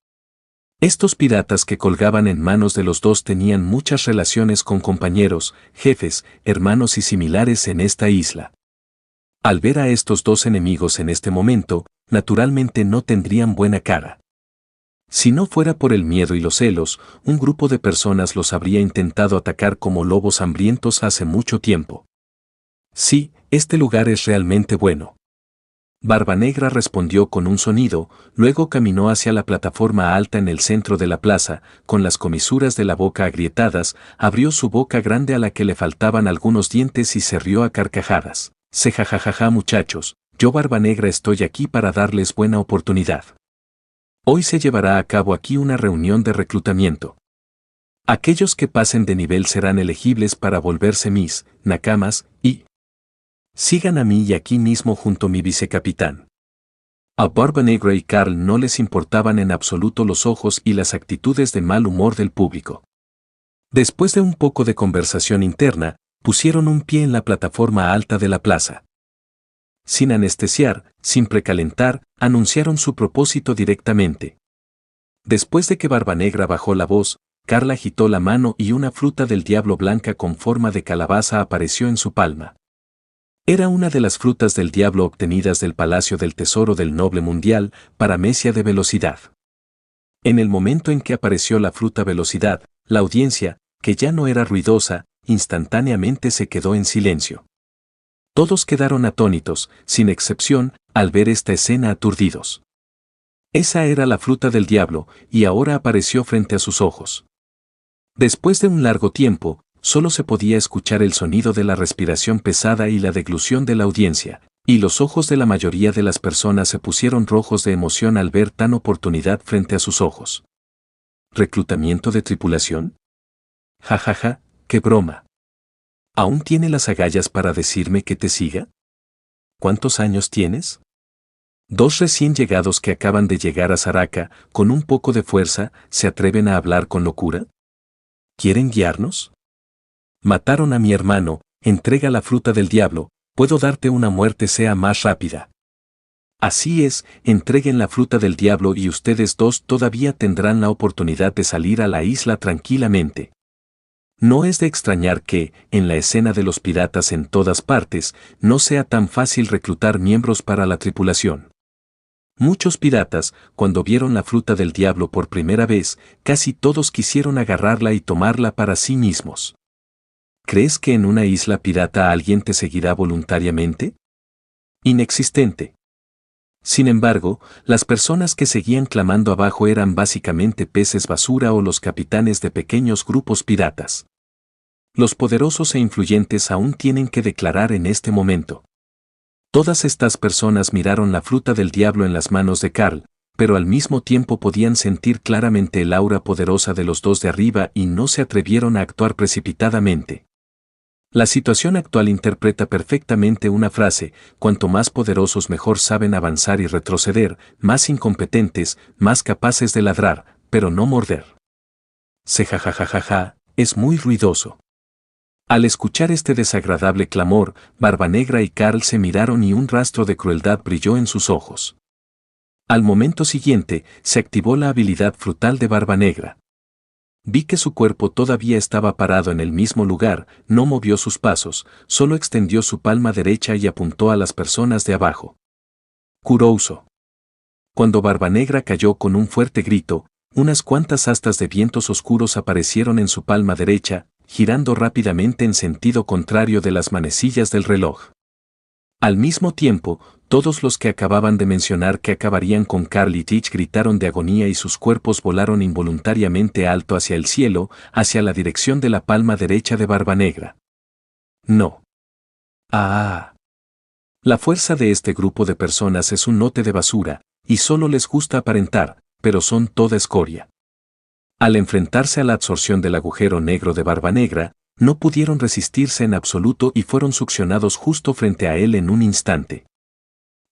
Estos piratas que colgaban en manos de los dos tenían muchas relaciones con compañeros, jefes, hermanos y similares en esta isla. Al ver a estos dos enemigos en este momento, naturalmente no tendrían buena cara. Si no fuera por el miedo y los celos, un grupo de personas los habría intentado atacar como lobos hambrientos hace mucho tiempo. Sí, este lugar es realmente bueno. Barbanegra respondió con un sonido, luego caminó hacia la plataforma alta en el centro de la plaza, con las comisuras de la boca agrietadas, abrió su boca grande a la que le faltaban algunos dientes y se rió a carcajadas. Jajajaja muchachos, yo Barbanegra estoy aquí para darles buena oportunidad. Hoy se llevará a cabo aquí una reunión de reclutamiento. Aquellos que pasen de nivel serán elegibles para volverse mis nakamas y sigan a mí y aquí mismo junto a mi vicecapitán. A Barbanegra y Carl no les importaban en absoluto los ojos y las actitudes de mal humor del público. Después de un poco de conversación interna, pusieron un pie en la plataforma alta de la plaza. Sin anestesiar, sin precalentar, anunciaron su propósito directamente. Después de que Barbanegra bajó la voz, Carl agitó la mano y una fruta del diablo blanca con forma de calabaza apareció en su palma. Era una de las frutas del diablo obtenidas del Palacio del Tesoro del Noble Mundial, paramecia de velocidad. En el momento en que apareció la fruta velocidad, la audiencia, que ya no era ruidosa, instantáneamente se quedó en silencio. Todos quedaron atónitos, sin excepción, al ver esta escena aturdidos. Esa era la fruta del diablo, y ahora apareció frente a sus ojos. Después de un largo tiempo, solo se podía escuchar el sonido de la respiración pesada y la deglución de la audiencia, y los ojos de la mayoría de las personas se pusieron rojos de emoción al ver tan oportunidad frente a sus ojos. ¿Reclutamiento de tripulación? Jajaja, qué broma. ¿Aún tiene las agallas para decirme que te siga? ¿Cuántos años tienes? Dos recién llegados que acaban de llegar a Saraka, con un poco de fuerza, ¿se atreven a hablar con locura? ¿Quieren guiarnos? Mataron a mi hermano, entrega la fruta del diablo, puedo darte una muerte sea más rápida. Así es, entreguen la fruta del diablo y ustedes dos todavía tendrán la oportunidad de salir a la isla tranquilamente. No es de extrañar que, en la escena de los piratas en todas partes, no sea tan fácil reclutar miembros para la tripulación. Muchos piratas, cuando vieron la fruta del diablo por primera vez, casi todos quisieron agarrarla y tomarla para sí mismos. ¿Crees que en una isla pirata alguien te seguirá voluntariamente? Inexistente. Sin embargo, las personas que seguían clamando abajo eran básicamente peces basura o los capitanes de pequeños grupos piratas. Los poderosos e influyentes aún tienen que declarar en este momento. Todas estas personas miraron la fruta del diablo en las manos de Carl, pero al mismo tiempo podían sentir claramente el aura poderosa de los dos de arriba y no se atrevieron a actuar precipitadamente. La situación actual interpreta perfectamente una frase: cuanto más poderosos mejor saben avanzar y retroceder, más incompetentes, más capaces de ladrar, pero no morder. Jajajajaja, es muy ruidoso. Al escuchar este desagradable clamor, Barbanegra y Carl se miraron y un rastro de crueldad brilló en sus ojos. Al momento siguiente, se activó la habilidad frutal de Barbanegra. Vi que su cuerpo todavía estaba parado en el mismo lugar, no movió sus pasos, solo extendió su palma derecha y apuntó a las personas de abajo. Kurouso. Cuando Barbanegra cayó con un fuerte grito, unas cuantas astas de vientos oscuros aparecieron en su palma derecha, girando rápidamente en sentido contrario de las manecillas del reloj. Al mismo tiempo, todos los que acababan de mencionar que acabarían con Carl y Teach gritaron de agonía y sus cuerpos volaron involuntariamente alto hacia el cielo, hacia la dirección de la palma derecha de Barbanegra. No. Ah. La fuerza de este grupo de personas es un lote de basura, y solo les gusta aparentar, pero son toda escoria. Al enfrentarse a la absorción del agujero negro de Barbanegra, no pudieron resistirse en absoluto y fueron succionados justo frente a él en un instante.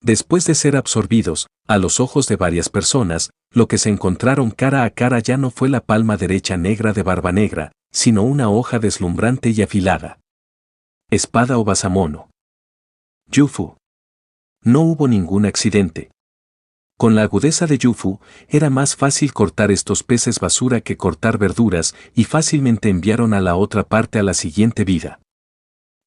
Después de ser absorbidos, a los ojos de varias personas, lo que se encontraron cara a cara ya no fue la palma derecha negra de Barbanegra, sino una hoja deslumbrante y afilada. Espada o basamono. Yufu. No hubo ningún accidente. Con la agudeza de Yufu, era más fácil cortar estos peces basura que cortar verduras, y fácilmente enviaron a la otra parte a la siguiente vida.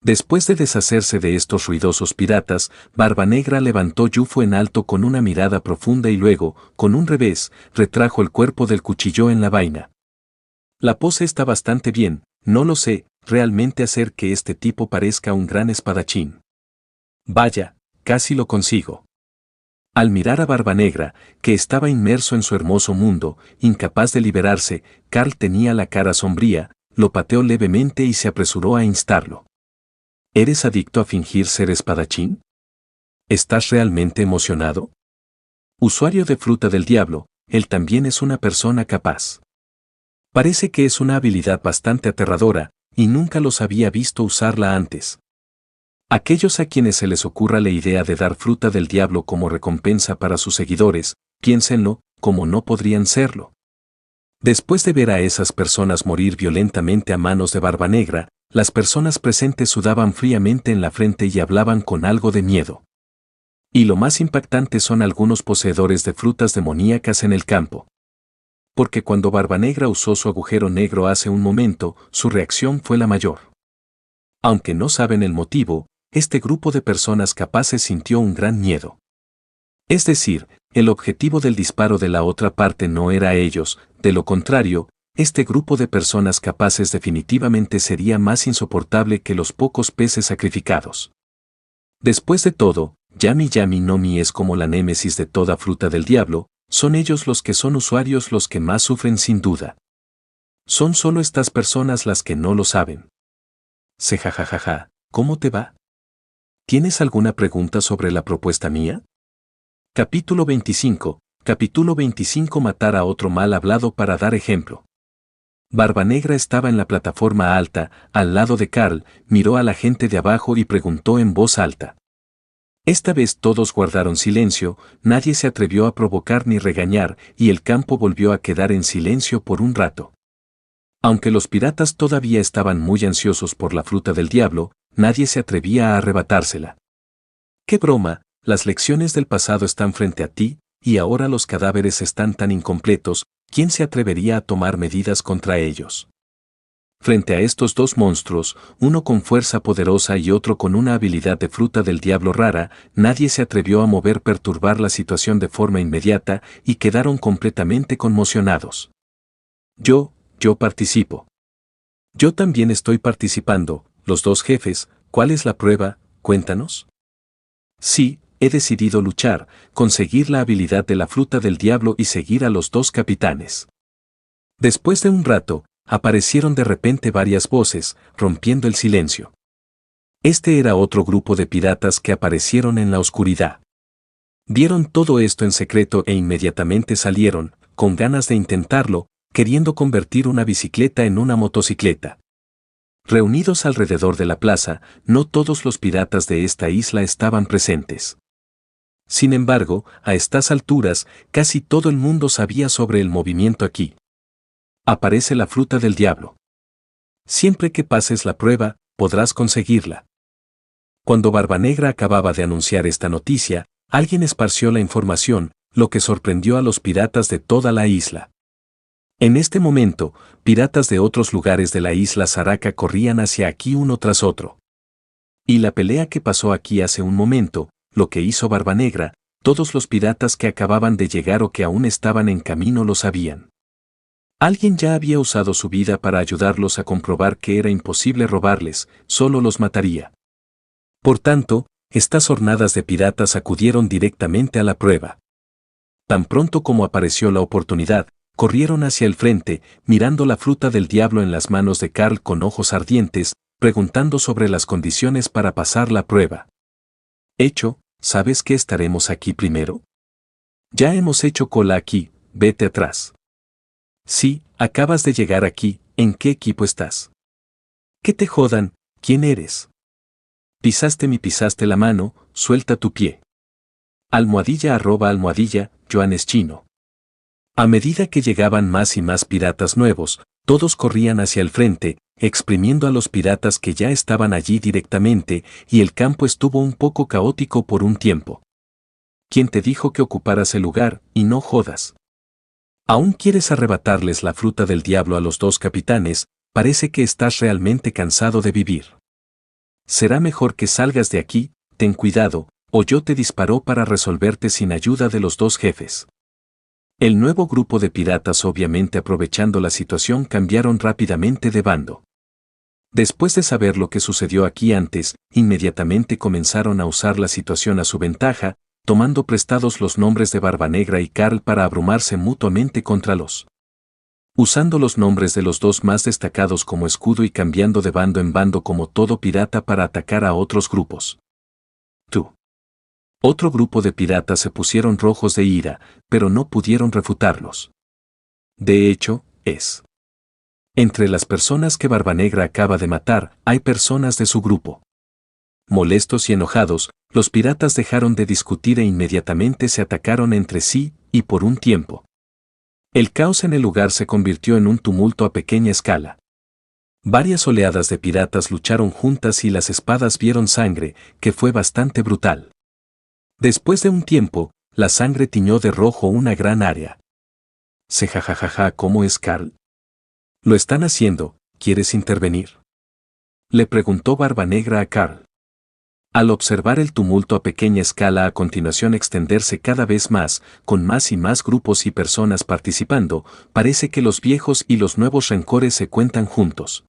Después de deshacerse de estos ruidosos piratas, Barbanegra levantó Yufu en alto con una mirada profunda y luego, con un revés, retrajo el cuerpo del cuchillo en la vaina. La pose está bastante bien, no lo sé, realmente hacer que este tipo parezca un gran espadachín. Vaya, casi lo consigo. Al mirar a Barbanegra, que estaba inmerso en su hermoso mundo, incapaz de liberarse, Carl tenía la cara sombría, lo pateó levemente y se apresuró a instarlo. ¿Eres adicto a fingir ser espadachín? ¿Estás realmente emocionado? Usuario de fruta del diablo, él también es una persona capaz. Parece que es una habilidad bastante aterradora, y nunca los había visto usarla antes. Aquellos a quienes se les ocurra la idea de dar fruta del diablo como recompensa para sus seguidores, piénsenlo, como no podrían serlo. Después de ver a esas personas morir violentamente a manos de Barbanegra, las personas presentes sudaban fríamente en la frente y hablaban con algo de miedo. Y lo más impactante son algunos poseedores de frutas demoníacas en el campo. Porque cuando Barbanegra usó su agujero negro hace un momento, su reacción fue la mayor. Aunque no saben el motivo, este grupo de personas capaces sintió un gran miedo. Es decir, el objetivo del disparo de la otra parte no era ellos, de lo contrario, este grupo de personas capaces definitivamente sería más insoportable que los pocos peces sacrificados. Después de todo, Yami Yami no Mi es como la némesis de toda fruta del diablo, son ellos los que son usuarios los que más sufren sin duda. Son solo estas personas las que no lo saben. Jajajaja, ¿cómo te va? ¿Tienes alguna pregunta sobre la propuesta mía? Capítulo 25. Capítulo 25. Matar a otro mal hablado para dar ejemplo. Barbanegra estaba en la plataforma alta, al lado de Carl, miró a la gente de abajo y preguntó en voz alta. Esta vez todos guardaron silencio, nadie se atrevió a provocar ni regañar, y el campo volvió a quedar en silencio por un rato. Aunque los piratas todavía estaban muy ansiosos por la fruta del diablo, nadie se atrevía a arrebatársela. ¡Qué broma! las lecciones del pasado están frente a ti, y ahora los cadáveres están tan incompletos, ¿quién se atrevería a tomar medidas contra ellos? Frente a estos dos monstruos, uno con fuerza poderosa y otro con una habilidad de fruta del diablo rara, nadie se atrevió a perturbar la situación de forma inmediata y quedaron completamente conmocionados. Yo participo. Yo también estoy participando, los dos jefes, ¿cuál es la prueba? Cuéntanos. Sí, he decidido luchar, conseguir la habilidad de la fruta del diablo y seguir a los dos capitanes. Después de un rato, aparecieron de repente varias voces, rompiendo el silencio. Este era otro grupo de piratas que aparecieron en la oscuridad. Vieron todo esto en secreto e inmediatamente salieron, con ganas de intentarlo, queriendo convertir una bicicleta en una motocicleta. Reunidos alrededor de la plaza, no todos los piratas de esta isla estaban presentes. Sin embargo, a estas alturas, casi todo el mundo sabía sobre el movimiento aquí. Aparece la fruta del diablo. Siempre que pases la prueba, podrás conseguirla. Cuando Barbanegra acababa de anunciar esta noticia, alguien esparció la información, lo que sorprendió a los piratas de toda la isla. En este momento, piratas de otros lugares de la isla Zaraca corrían hacia aquí uno tras otro. Y la pelea que pasó aquí hace un momento, lo que hizo Barbanegra, todos los piratas que acababan de llegar o que aún estaban en camino lo sabían. Alguien ya había usado su vida para ayudarlos a comprobar que era imposible robarles, solo los mataría. Por tanto, estas hornadas de piratas acudieron directamente a la prueba. Tan pronto como apareció la oportunidad, corrieron hacia el frente, mirando la fruta del diablo en las manos de Carl con ojos ardientes, preguntando sobre las condiciones para pasar la prueba. Hecho, ¿sabes que estaremos aquí primero? Ya hemos hecho cola aquí, vete atrás. Sí, acabas de llegar aquí, ¿en qué equipo estás? Que te jodan, ¿quién eres? Pisaste la mano, suelta tu pie. Almohadilla @almohadilla, Joan es chino. A medida que llegaban más y más piratas nuevos, todos corrían hacia el frente, exprimiendo a los piratas que ya estaban allí directamente, y el campo estuvo un poco caótico por un tiempo. ¿Quién te dijo que ocuparas el lugar, y no jodas? ¿Aún quieres arrebatarles la fruta del diablo a los dos capitanes? Parece que estás realmente cansado de vivir. Será mejor que salgas de aquí, ten cuidado, o yo te disparo para resolverte sin ayuda de los dos jefes. El nuevo grupo de piratas, obviamente aprovechando la situación, cambiaron rápidamente de bando. Después de saber lo que sucedió aquí antes, inmediatamente comenzaron a usar la situación a su ventaja, tomando prestados los nombres de Barbanegra y Carl para abrumarse mutuamente contra los. Usando los nombres de los dos más destacados como escudo y cambiando de bando en bando como todo pirata para atacar a otros grupos. Otro grupo de piratas se pusieron rojos de ira, pero no pudieron refutarlos. De hecho, entre las personas que Barbanegra acaba de matar, hay personas de su grupo. Molestos y enojados, los piratas dejaron de discutir e inmediatamente se atacaron entre sí, y por un tiempo. El caos en el lugar se convirtió en un tumulto a pequeña escala. Varias oleadas de piratas lucharon juntas y las espadas vieron sangre, que fue bastante brutal. Después de un tiempo, la sangre tiñó de rojo una gran área. Jajajaja, ¿cómo es Carl? Lo están haciendo, ¿quieres intervenir? Le preguntó Barbanegra a Carl. Al observar el tumulto a pequeña escala a continuación extenderse cada vez más, con más y más grupos y personas participando, parece que los viejos y los nuevos rencores se cuentan juntos.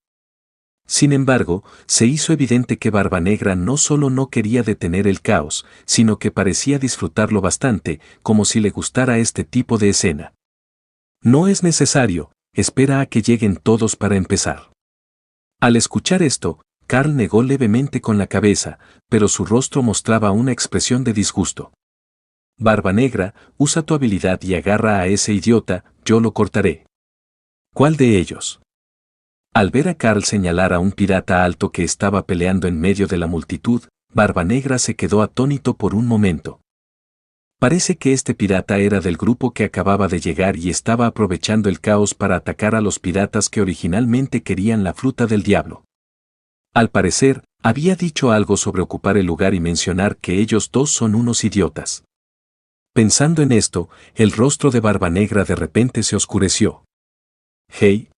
Sin embargo, se hizo evidente que Barbanegra no solo no quería detener el caos, sino que parecía disfrutarlo bastante, como si le gustara este tipo de escena. No es necesario, espera a que lleguen todos para empezar. Al escuchar esto, Carl negó levemente con la cabeza, pero su rostro mostraba una expresión de disgusto. Barbanegra, usa tu habilidad y agarra a ese idiota, yo lo cortaré. ¿Cuál de ellos? Al ver a Carl señalar a un pirata alto que estaba peleando en medio de la multitud, Barbanegra se quedó atónito por un momento. Parece que este pirata era del grupo que acababa de llegar y estaba aprovechando el caos para atacar a los piratas que originalmente querían la fruta del diablo. Al parecer, Había dicho algo sobre ocupar el lugar y mencionar que ellos dos son unos idiotas. Pensando en esto, el rostro de Barbanegra de repente se oscureció. «Hey.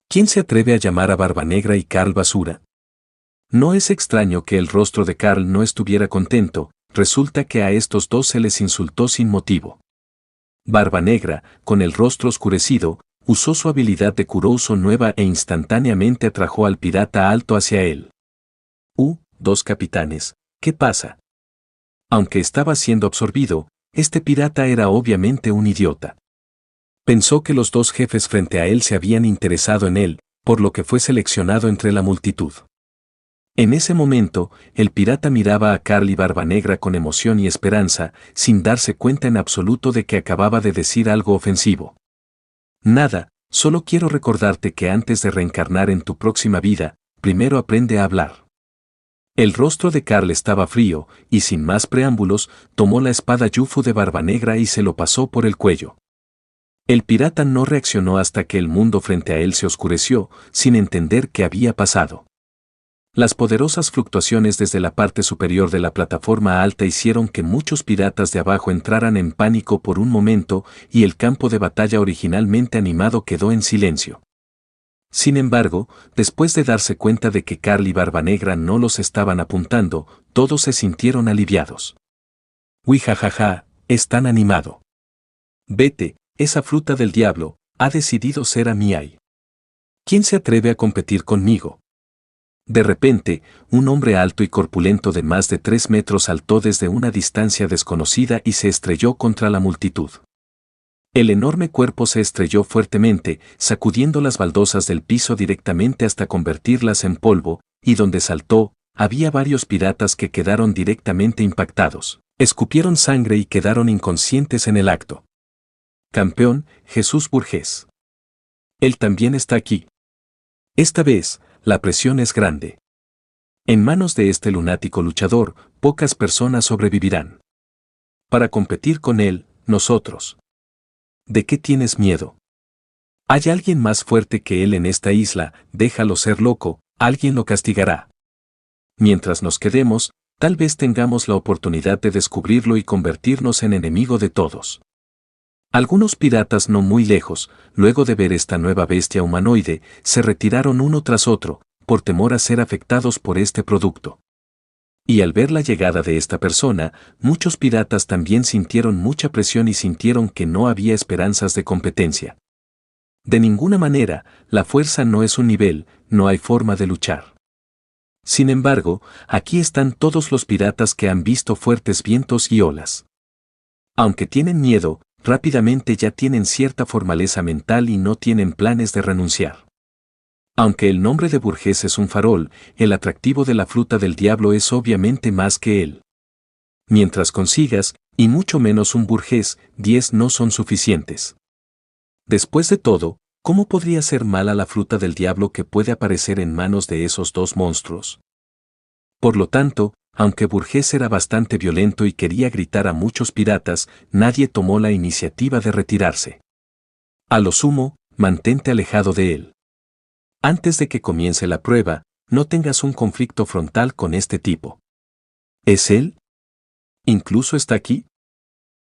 ¿Quién se atreve a llamar a Barbanegra y Carl basura?» No es extraño que el rostro de Carl no estuviera contento, resulta que a estos dos se les insultó sin motivo. Barbanegra, con el rostro oscurecido, usó su habilidad de Kurouso nueva e instantáneamente atrajo al pirata alto hacia él. Dos capitanes, ¿qué pasa? Aunque estaba siendo absorbido, este pirata era obviamente un idiota. Pensó que los dos jefes frente a él se habían interesado en él, por lo que fue seleccionado entre la multitud. En ese momento, el pirata miraba a Carl y Barbanegra con emoción y esperanza, sin darse cuenta en absoluto de que acababa de decir algo ofensivo. Nada, solo quiero recordarte que antes de reencarnar en tu próxima vida, primero aprende a hablar. El rostro de Carl estaba frío, y sin más preámbulos, tomó la espada Yufu de Barbanegra y se lo pasó por el cuello. El pirata no reaccionó hasta que el mundo frente a él se oscureció, sin entender qué había pasado. Las poderosas fluctuaciones desde la parte superior de la plataforma alta hicieron que muchos piratas de abajo entraran en pánico por un momento y el campo de batalla originalmente animado quedó en silencio. Sin embargo, después de darse cuenta de que Carl y Barbanegra no los estaban apuntando, todos se sintieron aliviados. Uy, jajaja, es tan animado. Vete, esa fruta del diablo, ha decidido ser a Miai. ¿Quién se atreve a competir conmigo? De repente, un hombre alto y corpulento de más de 3 metros saltó desde una distancia desconocida y se estrelló contra la multitud. El enorme cuerpo se estrelló fuertemente, sacudiendo las baldosas del piso directamente hasta convertirlas en polvo, y donde saltó, había varios piratas que quedaron directamente impactados, escupieron sangre y quedaron inconscientes en el acto. Campeón, Jesús Burgess. Él también está aquí. Esta vez, la presión es grande. En manos de este lunático luchador, pocas personas sobrevivirán. Para competir con él, nosotros. ¿De qué tienes miedo? Hay alguien más fuerte que él en esta isla, déjalo ser loco, alguien lo castigará. Mientras nos quedemos, tal vez tengamos la oportunidad de descubrirlo y convertirnos en enemigo de todos. Algunos piratas no muy lejos, luego de ver esta nueva bestia humanoide, se retiraron uno tras otro, por temor a ser afectados por este producto. Y al ver la llegada de esta persona, muchos piratas también sintieron mucha presión y sintieron que no había esperanzas de competencia. De ninguna manera, la fuerza no es un nivel, no hay forma de luchar. Sin embargo, aquí están todos los piratas que han visto fuertes vientos y olas. Aunque tienen miedo, rápidamente ya tienen cierta fortaleza mental y no tienen planes de renunciar. Aunque el nombre de Burgess es un farol, el atractivo de la fruta del diablo es obviamente más que él. Mientras consigas, y mucho menos un Burgess, 10 no son suficientes. Después de todo, ¿cómo podría ser mala la fruta del diablo que puede aparecer en manos de esos dos monstruos? Por lo tanto, aunque Burgess era bastante violento y quería gritar a muchos piratas, nadie tomó la iniciativa de retirarse. A lo sumo, mantente alejado de él. Antes de que comience la prueba, no tengas un conflicto frontal con este tipo. ¿Es él? ¿Incluso está aquí?